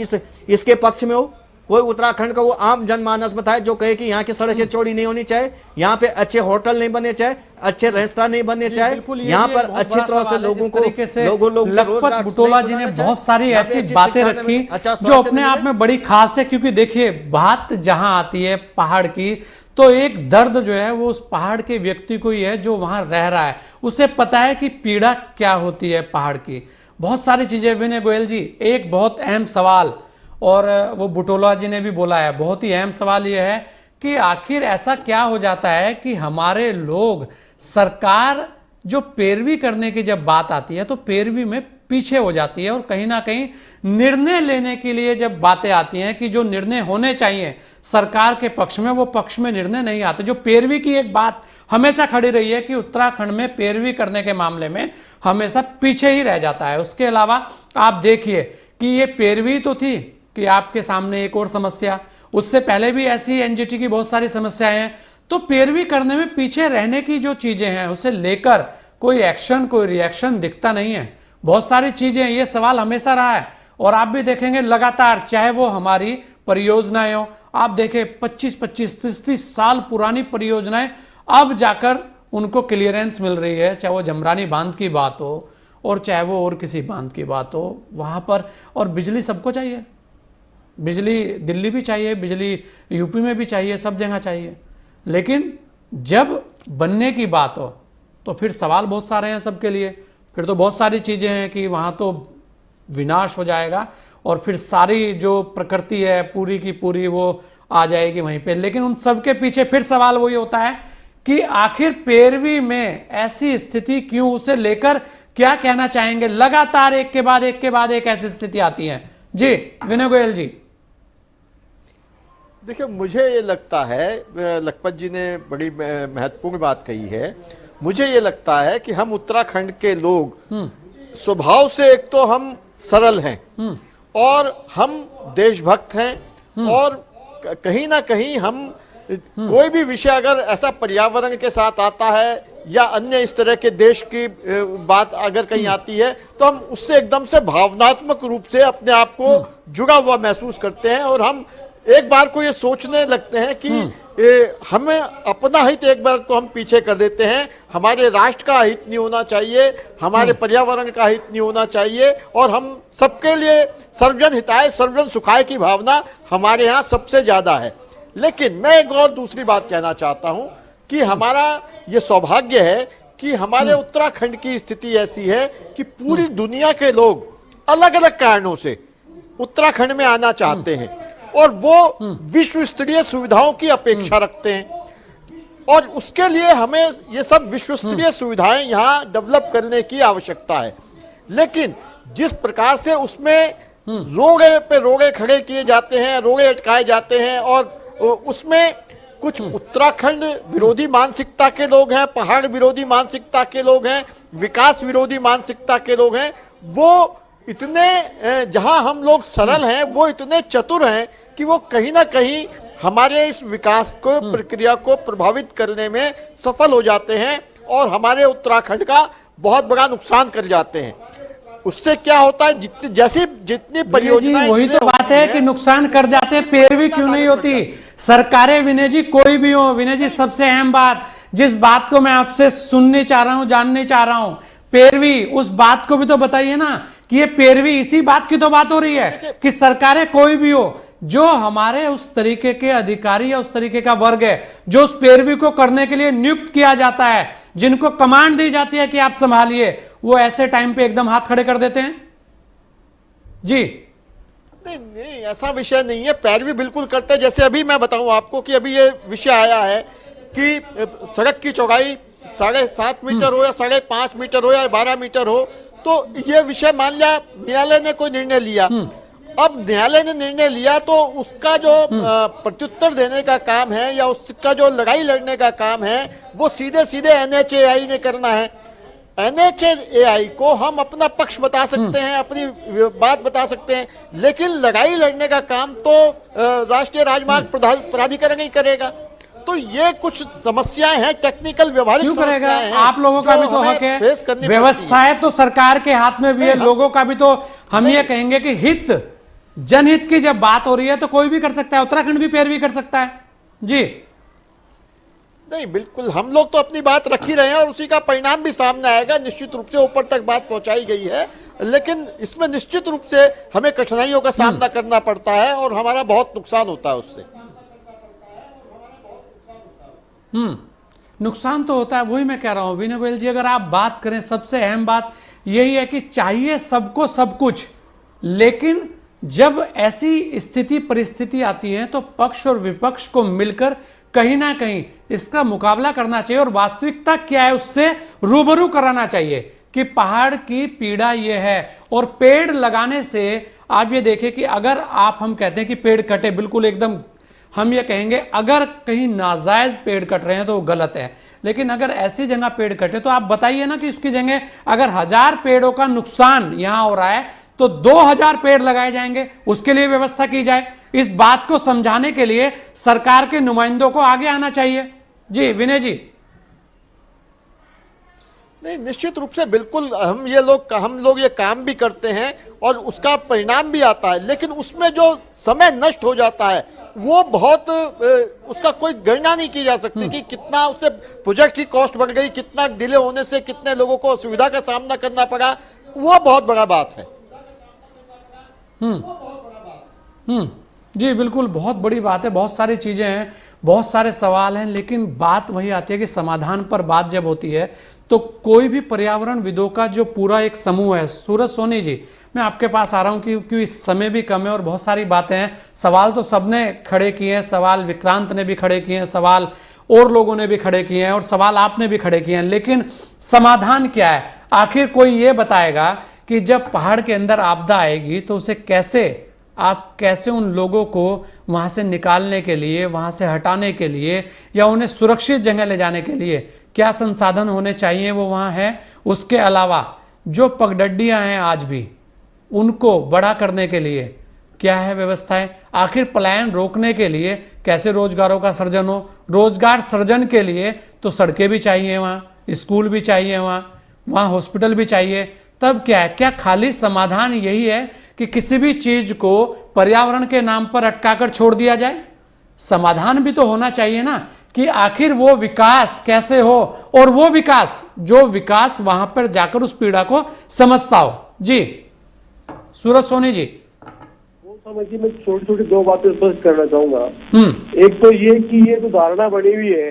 इसके पक्ष में हो। कोई उत्तराखंड का वो आम जनमानस बताए जो कहे कि यहाँ की सड़कें चौड़ी नहीं होनी चाहिए, यहाँ पे अच्छे होटल नहीं बने चाहिए, अच्छे रेस्टोरेंट नहीं बनने चाहिए, यहाँ पर अच्छी तरह से लोगों को लखपत बुटोला जी ने बहुत सारी ऐसी बातें रखी जो अपने आप में बड़ी खास है। क्योंकि देखिए, बात जहां आती है पहाड़ की, तो एक दर्द जो है वो उस पहाड़ के व्यक्ति को ही है जो वहां रह रहा है, उसे पता है कि पीड़ा क्या होती है पहाड़ की। बहुत सारी चीजें। विनय गोयल जी, एक बहुत अहम सवाल, और वो बुटोला जी ने भी बोला है, बहुत ही अहम सवाल यह है कि आखिर ऐसा क्या हो जाता है कि हमारे लोग, सरकार जो पैरवी करने की जब बात आती है तो पैरवी में पीछे हो जाती है, और कहीं ना कहीं निर्णय लेने के लिए जब बातें आती हैं कि जो निर्णय होने चाहिए सरकार के पक्ष में, वो पक्ष में निर्णय नहीं आते। जो पैरवी की एक बात हमेशा खड़ी रही है कि उत्तराखंड में पैरवी करने के मामले में हमेशा पीछे ही रह जाता है। उसके अलावा आप देखिए कि ये पैरवी तो थी कि आपके सामने एक और समस्या, उससे पहले भी ऐसी एनजीटी की बहुत सारी समस्याएं हैं, तो पैरवी करने में पीछे रहने की जो चीजें हैं उसे लेकर कोई एक्शन, कोई रिएक्शन दिखता नहीं है। बहुत सारी चीजें, ये सवाल हमेशा रहा है, और आप भी देखेंगे लगातार, चाहे वो हमारी परियोजनाएं हो, आप देखें 25-25, 30-30 साल पुरानी परियोजनाएं अब जाकर उनको क्लियरेंस मिल रही है, चाहे वो जमरानी बांध की बात हो और चाहे वो और किसी बांध की बात हो वहां पर। और बिजली सबको चाहिए, बिजली दिल्ली भी चाहिए, बिजली यूपी में भी चाहिए, सब जगह चाहिए, लेकिन जब बनने की बात हो तो फिर सवाल बहुत सारे हैं सबके लिए। फिर तो बहुत सारी चीजें हैं कि वहां तो विनाश हो जाएगा और फिर सारी जो प्रकृति है पूरी की पूरी वो आ जाएगी वहीं पे। लेकिन उन सब के पीछे फिर सवाल वही होता है कि आखिर पैरवी में ऐसी स्थिति क्यों, उसे लेकर क्या कहना चाहेंगे? लगातार एक के बाद एक ऐसी स्थिति आती है। जी विनय गोयल जी। देखिए, मुझे ये लगता है, लखपत जी ने बड़ी महत्वपूर्ण बात कही है। मुझे ये लगता है कि हम उत्तराखंड के लोग स्वभाव से, एक तो हम सरल हैं और हम देशभक्त हैं, और कहीं ना कहीं हम कोई भी विषय अगर ऐसा पर्यावरण के साथ आता है या अन्य इस तरह के देश की बात अगर कहीं आती है तो हम उससे एकदम से भावनात्मक रूप से अपने आप को जुड़ा हुआ महसूस करते हैं, और हम एक बार को ये सोचने लगते हैं कि हमें अपना हित एक बार तो हम पीछे कर देते हैं, हमारे राष्ट्र का हित नहीं होना चाहिए, हमारे पर्यावरण का हित नहीं होना चाहिए, और हम सबके लिए सर्वजन हिताय सर्वजन सुखाय की भावना हमारे यहाँ सबसे ज्यादा है। लेकिन मैं एक और दूसरी बात कहना चाहता हूं कि हमारा ये सौभाग्य है कि हमारे उत्तराखंड की स्थिति ऐसी है कि पूरी दुनिया के लोग अलग अलग कारणों से उत्तराखंड में आना चाहते हैं, और वो विश्व स्तरीय सुविधाओं की अपेक्षा रखते हैं, और उसके लिए हमें ये सब विश्व स्तरीय सुविधाएं यहाँ डेवलप करने की आवश्यकता है। लेकिन जिस प्रकार से उसमें रोड़े पे रोड़े खड़े किए जाते हैं, रोड़े अटकाए जाते हैं, और उसमें कुछ उत्तराखंड विरोधी मानसिकता के लोग हैं, पहाड़ विरोधी मानसिकता के लोग हैं, विकास विरोधी मानसिकता के लोग हैं, वो इतने, जहां हम लोग सरल हैं वो इतने चतुर हैं कि वो कहीं ना कहीं हमारे इस विकास को, प्रक्रिया को प्रभावित करने में सफल हो जाते हैं और हमारे उत्तराखंड का बहुत बड़ा नुकसान कर जाते हैं। उससे क्या होता है, जितनी परियोजनाएं, वही तो बात है कि नुकसान कर जाते हैं, पैरवी क्यों नहीं होती? सरकारें, विनय जी, कोई भी हो, विनय जी सबसे अहम बात, जिस बात को मैं आपसे सुनने चाह रहा हूं, जानने चाह रहा हूं, पैरवी, उस बात को भी तो बताइए ना कि ये पैरवी, इसी बात की तो बात हो रही है कि सरकारें कोई भी हो, जो हमारे उस तरीके के अधिकारी या उस तरीके का वर्ग है जो उस पैरवी को करने के लिए नियुक्त किया जाता है, जिनको कमांड दी जाती है कि आप संभालिए, वो ऐसे टाइम पे एकदम हाथ खड़े कर देते हैं। जी नहीं, ऐसा विषय नहीं है, पैरवी बिल्कुल करते हैं। जैसे अभी मैं बताऊं आपको कि अभी ये विषय आया है कि सड़क की चौड़ाई 7.5 मीटर हो या 5.5 मीटर हो या 12 मीटर हो, तो ये विषय मान लिया न्यायालय ने कोई निर्णय लिया। अब न्यायालय ने निर्णय लिया तो उसका जो प्रत्युत्तर देने का काम है या उसका जो लड़ाई लड़ने का काम है वो सीधे सीधे NHAI ने करना है। NHAI को हम अपना पक्ष बता सकते हैं, अपनी बात बता सकते हैं, लेकिन लड़ाई लड़ने का काम तो राष्ट्रीय राजमार्ग प्राधिकरण ही करेगा। तो ये कुछ समस्याएं हैं, टेक्निकल व्यवहारिक समस्याएं हैं। आप लोगों का भी तो हक है, व्यवस्थाएं तो सरकार के हाथ में भी है, लोगों का भी तो हम ये कहेंगे कि हित जनहित की जब बात हो रही है तो कोई भी कर सकता है, उत्तराखंड भी पैरवी कर सकता है। जी नहीं, बिल्कुल हम लोग तो अपनी बात रख ही रहे हैं और उसी का परिणाम भी सामने आएगा। निश्चित रूप से ऊपर तक बात पहुंचाई गई है, लेकिन इसमें निश्चित रूप से हमें कठिनाइयों का सामना करना पड़ता है और हमारा बहुत नुकसान होता है उससे। नुकसान तो होता है, वही मैं कह रहा हूं विनय गोयल जी। अगर आप बात करें, सबसे अहम बात यही है कि चाहिए सबको सब कुछ, लेकिन जब ऐसी स्थिति परिस्थिति आती है तो पक्ष और विपक्ष को मिलकर कहीं ना कहीं इसका मुकाबला करना चाहिए और वास्तविकता क्या है उससे रूबरू कराना चाहिए कि पहाड़ की पीड़ा यह है। और पेड़ लगाने से आप ये देखें कि अगर हम कहते हैं कि पेड़ कटे, बिल्कुल एकदम हम ये कहेंगे अगर कहीं नाजायज पेड़ कट रहे हैं तो वो गलत है, लेकिन अगर ऐसी जगह पेड़ कटे तो आप बताइए ना कि उसकी जगह अगर 1000 पेड़ों का नुकसान यहां हो रहा है तो 2000 पेड़ लगाए जाएंगे, उसके लिए व्यवस्था की जाए। इस बात को समझाने के लिए सरकार के नुमाइंदों को आगे आना चाहिए। जी विनय जी। नहीं, निश्चित रूप से बिल्कुल हम लोग ये काम भी करते हैं और उसका परिणाम भी आता है, लेकिन उसमें जो समय नष्ट हो जाता है वो बहुत उसका कोई गणना नहीं की जा सकती कि कितना उससे प्रोजेक्ट की कॉस्ट बढ़ गई, कितना डिले होने से कितने लोगों को असुविधा का सामना करना पड़ा, वो बहुत बड़ा बात है। जी बिल्कुल, बहुत बड़ी बात है, बहुत सारी चीजें हैं, बहुत सारे सवाल हैं, लेकिन बात वही आती है कि समाधान पर बात जब होती है तो कोई भी पर्यावरण विदों का जो पूरा एक समूह है। सूरज सोनी जी, मैं आपके पास आ रहा हूं क्योंकि इस समय भी कम है और बहुत सारी बातें हैं। सवाल तो सबने खड़े किए हैं, सवाल विक्रांत ने भी खड़े किए हैं, सवाल और लोगों ने भी खड़े किए हैं और सवाल आपने भी खड़े किए हैं, लेकिन समाधान क्या है? आखिर कोई ये बताएगा कि जब पहाड़ के अंदर आपदा आएगी तो उसे कैसे उन लोगों को वहां से निकालने के लिए, वहां से हटाने के लिए या उन्हें सुरक्षित जगह ले जाने के लिए क्या संसाधन होने चाहिए वो वहां है। उसके अलावा जो पगडंडियां हैं आज भी, उनको बड़ा करने के लिए क्या है व्यवस्थाएं। आखिर पलायन रोकने के लिए कैसे रोजगारों का सृजन हो। रोजगार सृजन के लिए तो सड़कें भी चाहिए, वहां स्कूल भी चाहिए, वहां हॉस्पिटल भी चाहिए। तब क्या है, क्या खाली समाधान यही है कि किसी भी चीज को पर्यावरण के नाम पर अटकाकर छोड़ दिया जाए? समाधान भी तो होना चाहिए ना कि आखिर वो विकास कैसे हो और वो विकास जो विकास वहां पर जाकर उस पीड़ा को समझता हो। जी सूरज सोनी जी। वो समझिए, मैं छोटी छोटी दो बातें स्पष्ट करना चाहूंगा। एक तो ये कि ये जो धारणा बनी हुई है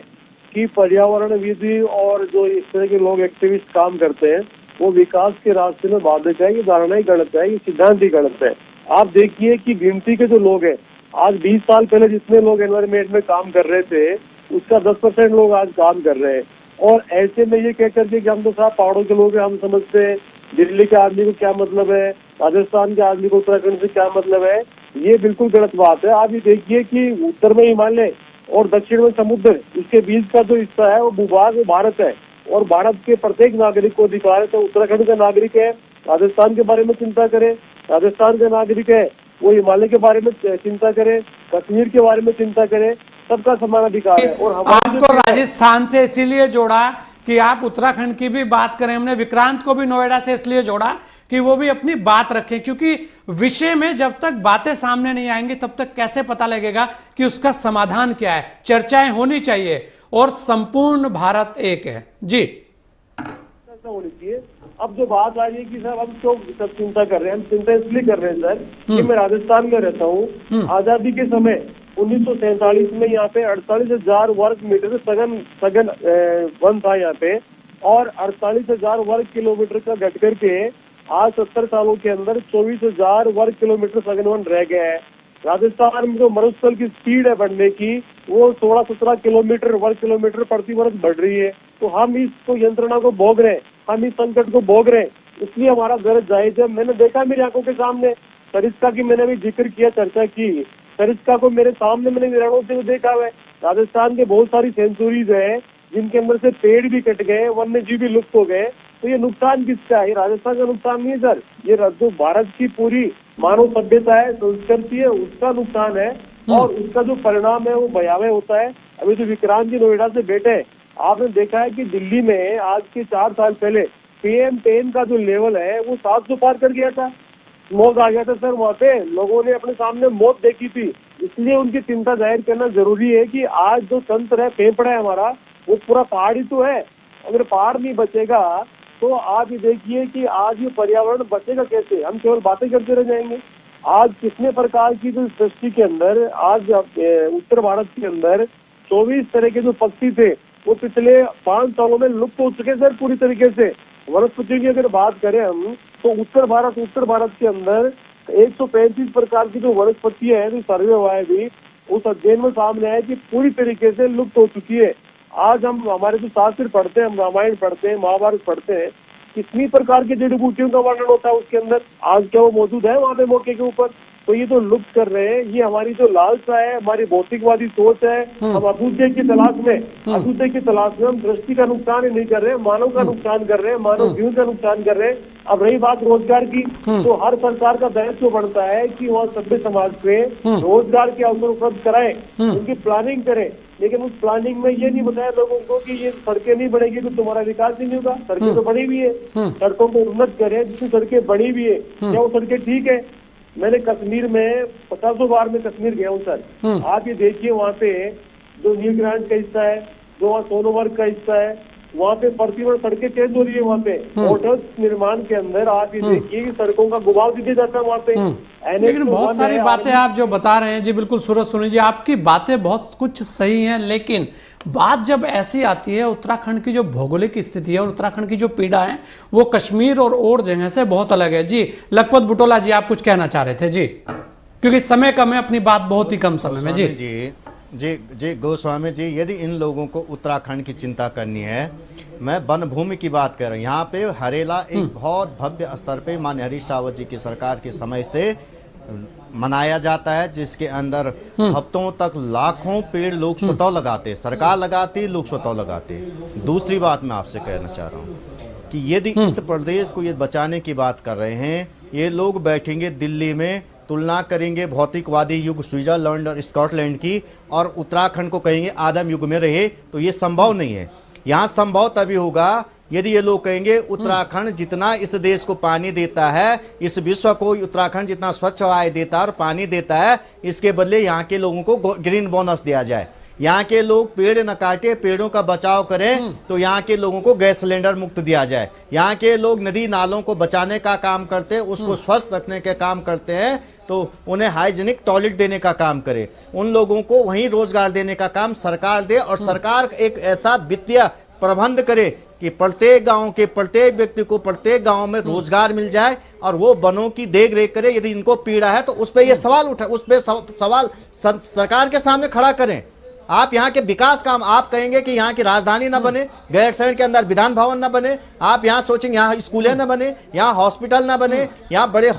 कि पर्यावरण विधि और जो इस तरह के लोग एक्टिविस्ट काम करते हैं वो विकास के रास्ते में बाधक है, ये धारणा ही गलत है, ये सिद्धांत ही गलत है। आप देखिए कि गिनती के जो लोग हैं, आज 20 साल पहले जितने लोग एनवायरमेंट में काम कर रहे थे उसका 10% लोग आज काम कर रहे हैं। और ऐसे में ये कह करके कि हम तो साहब पहाड़ों के लोग हैं, हम समझते हैं दिल्ली के आदमी को क्या मतलब है, राजस्थान के आदमी को उत्तराखंड से क्या मतलब है, ये बिल्कुल गलत बात है। आप ये देखिए कि उत्तर में हिमालय और दक्षिण में समुद्र, उसके बीच का जो हिस्सा है वो भूभाग, वो भारत है और भारत के प्रत्येक नागरिक को अधिकार है। तो उत्तराखंड का नागरिक है राजस्थान के बारे में चिंता करे, राजस्थान का नागरिक है वो हिमालय के बारे में चिंता करे, कश्मीर के बारे में चिंता करे, सबका समान अधिकार है। और आपको राजस्थान से इसीलिए जोड़ा कि आप उत्तराखंड की भी बात करें, हमने विक्रांत को भी नोएडा से इसलिए जोड़ा कि वो भी अपनी बात रखें, क्योंकि विषय में जब तक बातें सामने नहीं आएंगी तब तक कैसे पता लगेगा कि उसका समाधान क्या है। चर्चाएं होनी चाहिए और संपूर्ण भारत एक है। जी ऐसा होनी चाहिए। अब जो बात आ रही है कि सर हम क्यों सब चिंता कर रहे हैं, हम चिंता इसलिए कर रहे हैं सर कि मैं राजस्थान में रहता हूँ। आजादी के समय 1947 में यहाँ पे 48,000 वर्ग मीटर सघन वन था यहाँ पे, और 48,000 वर्ग किलोमीटर का घट करके आज 70 सालों के अंदर 24,000 वर्ग किलोमीटर सघन वन रह गया है। राजस्थान में जो मरुस्थल की स्पीड है बढ़ने की वो 16-17 किलोमीटर वर्ग किलोमीटर प्रति वर्ष बढ़ रही है। तो हम इसको यंत्रणा को भोग रहे हैं, हम इस संकट को भोग रहे हैं, इसलिए हमारा गरज जायज है। मैंने देखा मेरी आंखों के सामने सरिस्का की, मैंने भी जिक्र किया, चर्चा की, सरिस्का को मेरे सामने मैंने निराणों से देखा है। राजस्थान के बहुत सारी सेंचुरीज है जिनके अंदर से पेड़ भी कट गए, वन्य जीव भी लुप्त हो गए। तो ये नुकसान किसका है? राजस्थान का नुकसान नहीं है सर, ये जो भारत की पूरी मानव सभ्यता है, संस्कृति है, उसका नुकसान है और उसका जो परिणाम है वो भयावह होता है। अभी जो विक्रांत जी नोएडा से बैठे, आपने देखा है कि दिल्ली में आज के 4 साल पहले PM10 का जो लेवल है वो 700 पार कर गया था। स्मॉग आ गया था सर, वहाँ पे लोगों ने अपने सामने मौत देखी थी। इसलिए उनकी चिंता जाहिर करना जरूरी है कि आज जो तंत्र है, फेफड़ा है हमारा, वो पूरा पहाड़ ही तो है। अगर पहाड़ नहीं बचेगा तो आप ये देखिए कि आज ये पर्यावरण बचेगा कैसे? हम केवल बातें करते रह जाएंगे। आज कितने प्रकार की जो सृष्टि के अंदर, आज उत्तर भारत के अंदर 24 तरह के जो पक्षी थे वो पिछले 5 सालों में लुप्त हो चुके सर पूरी तरीके से। वनस्पतियों की अगर बात करें हम तो उत्तर भारत के अंदर 135 प्रकार की जो वनस्पति है, जो सर्वे हुआ है अभी, उस अध्ययन में सामने आया कि पूरी तरीके से लुप्त हो चुकी है। आज हम हमारे जो शास्त्र पढ़ते हैं, हम रामायण पढ़ते हैं, महाभारत पढ़ते हैं, कितनी प्रकार की जड़ी बूटियों का वर्णन होता है उसके अंदर। आज क्या वो मौजूद है वहाँ पे मौके के ऊपर? तो ये जो लुप्त कर रहे हैं, ये हमारी जो लालसा है, हमारी भौतिकवादी सोच है। हम अभूतय की तलाश में हम दृष्टि का नुकसान ही नहीं कर रहे हैं, मानव का नुकसान कर रहे हैं, मानव जीवन का नुकसान कर रहे हैं। अब रही बात रोजगार की, तो हर सरकार का दायित्व बनता है कि वह सभ्य समाज पे रोजगार के अवसर उपलब्ध कराए, उनकी प्लानिंग करे। लेकिन उस प्लानिंग में ये नहीं बताया लोगों को कि ये सड़कें नहीं बनेगी तो तुम्हारा विकास ही नहीं होगा। सड़कें तो बनी हुई है, सड़कों को उन्नत करें। जितनी सड़कें बनी हुई है, क्या वो सड़कें ठीक है? मैंने कश्मीर में 50 बार में कश्मीर गया हूँ सर। आप ये देखिए, वहाँ पे जो न्यूजीलैंड का हिस्सा है, जो वहाँ सोनोमर्ग का हिस्सा है, वहाँ पे प्रतिवर्ष सड़कें चेंज हो रही है। वहाँ पे होटल निर्माण के अंदर आप ये देखिए कि सड़कों का गुबाव दिया जाता है वहाँ पे। लेकिन बहुत सारी बातें आप जो बता रहे हैं जी, बिल्कुल सूरज सोनी जी, आपकी बातें बहुत कुछ सही हैं, लेकिन बात जब ऐसी आती है, उत्तराखंड की जो भौगोलिक स्थिति है और उत्तराखंड की जो पीड़ा है वो कश्मीर और जगह से बहुत अलग है। जी लखपत बुटोला जी, आप कुछ कहना चाह रहे थे जी, क्योंकि समय कम है, अपनी बात बहुत ही कम समय में। जी गोस्वामी जी, यदि इन लोगों को उत्तराखंड की चिंता करनी है, मैं वन भूमि की बात कर रहा हूँ। यहाँ पे हरेला एक बहुत भव्य स्तर पे माननीय हरीश रावत जी की सरकार के समय से मनाया जाता है, जिसके अंदर हफ्तों तक लाखों पेड़ लोग स्वतः लगाते, सरकार लगाती, लोग स्वतः लगाते। दूसरी बात मैं आपसे कहना चाह रहा हूँ कि यदि इस प्रदेश को ये बचाने की बात कर रहे हैं, ये लोग बैठेंगे दिल्ली में, तुलना करेंगे भौतिकवादी युग स्विट्जरलैंड और स्कॉटलैंड की, और उत्तराखंड को कहेंगे आदम युग में रहे, तो ये संभव नहीं है। यहाँ संभव तभी होगा यदि ये लोग कहेंगे उत्तराखंड जितना इस देश को पानी देता है, इस विश्व को उत्तराखंड जितना स्वच्छ वायु देता है और पानी देता है, इसके बदले यहाँ के लोगों को ग्रीन बोनस दिया जाए। यहाँ के लोग पेड़ न काटे, पेड़ों का बचाव करें, तो यहाँ के लोगों को गैस सिलेंडर मुक्त दिया जाए। यहाँ के लोग नदी नालों को बचाने का काम करते हैं, उसको स्वस्थ रखने के काम करते हैं, तो उन्हें हाइजीनिक टॉयलेट देने का काम करे। उन लोगों को वहीं रोजगार देने का काम सरकार दे, और सरकार एक ऐसा वित्तीय प्रबंध करे कि प्रत्येक गांव के प्रत्येक व्यक्ति को प्रत्येक गांव में रोजगार मिल जाए, और वो वनों की देख रेख करे। यदि इनको पीड़ा है तो उस पर ये सवाल उठा, उस पर सवाल सरकार के सामने खड़ा करें। आप यहाँ के विकास काम, आप कहेंगे कि यहाँ की राजधानी न बने, गैरसैंण के अंदर विधान भवन न बने, आप यहाँ सोचेंगे यहाँ स्कूलें न बने, यहाँ हॉस्पिटल न बने, यहाँ बड़े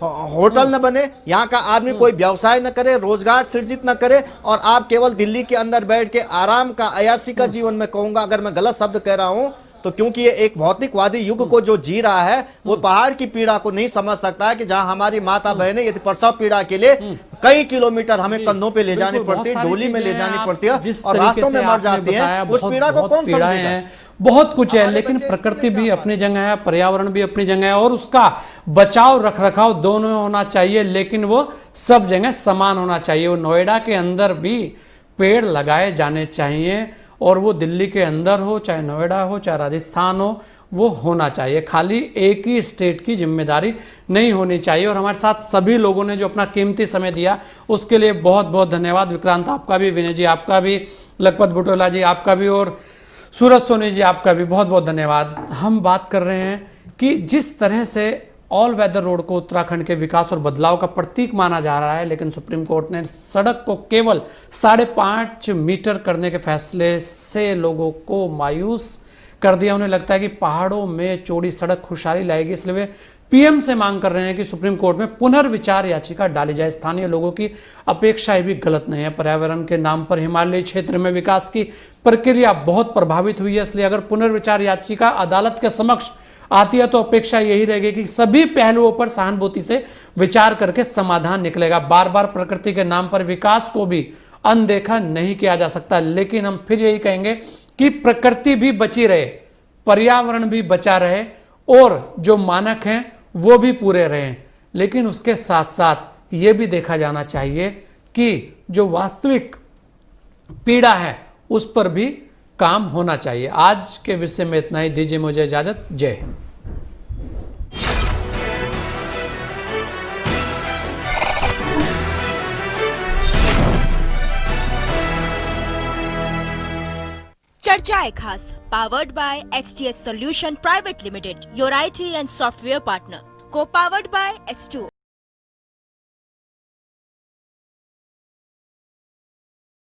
होटल न बने, यहाँ का आदमी कोई व्यवसाय न करे, रोजगार सृजित न करे, और आप केवल दिल्ली के अंदर बैठ के आराम का, अयासी का जीवन में कहूंगा अगर मैं गलत शब्द कह रहा हूं तो, क्योंकि ये एक भौतिकवादी युग को जो जी रहा है वो पहाड़ की पीड़ा को नहीं समझ सकता है कि जहां हमारी माता बहनें यदि प्रसव पीड़ा के लिए कई किलोमीटर हमें कंधों पे ले जानी पड़ती है, डोली में ले जानी पड़ती है, और रास्तों में मर जाती हैं। उस पीड़ा को कौन समझेगा? बहुत कुछ है, लेकिन प्रकृति भी अपनी जगह है, पर्यावरण भी अपनी जगह है, और उसका बचाव रख रखाव दोनों होना चाहिए, लेकिन वो सब जगह समान होना चाहिए। वो नोएडा के अंदर भी पेड़ लगाए जाने चाहिए, और वो दिल्ली के अंदर हो, चाहे नोएडा हो, चाहे राजस्थान हो, वो होना चाहिए। खाली एक ही स्टेट की जिम्मेदारी नहीं होनी चाहिए। और हमारे साथ सभी लोगों ने जो अपना कीमती समय दिया उसके लिए बहुत बहुत धन्यवाद। विक्रांत आपका भी, विनय जी आपका भी, लखपत बुटोला जी आपका भी, और सूरज सोनी जी आपका भी बहुत बहुत धन्यवाद। हम बात कर रहे हैं कि जिस तरह से ऑल वेदर रोड को उत्तराखंड के विकास और बदलाव का प्रतीक माना जा रहा है, लेकिन सुप्रीम कोर्ट ने सड़क को केवल 5.5 मीटर करने के फैसले से लोगों को मायूस कर दिया। उन्हें लगता है कि पहाड़ों में चौड़ी सड़क खुशहाली लाएगी, इसलिए वे पीएम से मांग कर रहे हैं कि सुप्रीम कोर्ट में पुनर्विचार याचिका डाली जाए। स्थानीय लोगों की अपेक्षाएं भी गलत नहीं है। पर्यावरण के नाम पर हिमालयी क्षेत्र में विकास की प्रक्रिया बहुत प्रभावित हुई है, इसलिए अगर पुनर्विचार याचिका अदालत के समक्ष आती है तो अपेक्षा यही रहेगी कि सभी पहलुओं पर सहानुभूति से विचार करके समाधान निकलेगा। बार बार प्रकृति के नाम पर विकास को भी अनदेखा नहीं किया जा सकता, लेकिन हम फिर यही कहेंगे कि प्रकृति भी बची रहे, पर्यावरण भी बचा रहे, और जो मानक हैं वो भी पूरे रहे। लेकिन उसके साथ साथ ये भी देखा जाना चाहिए कि जो वास्तविक पीड़ा है उस पर भी काम होना चाहिए। आज के विषय में इतना ही, दीजिए मुझे इजाजत। जय हिंद। चर्चाएं खास powered by HTS Solution Private Limited, your IT and software partner, co-powered by H2O।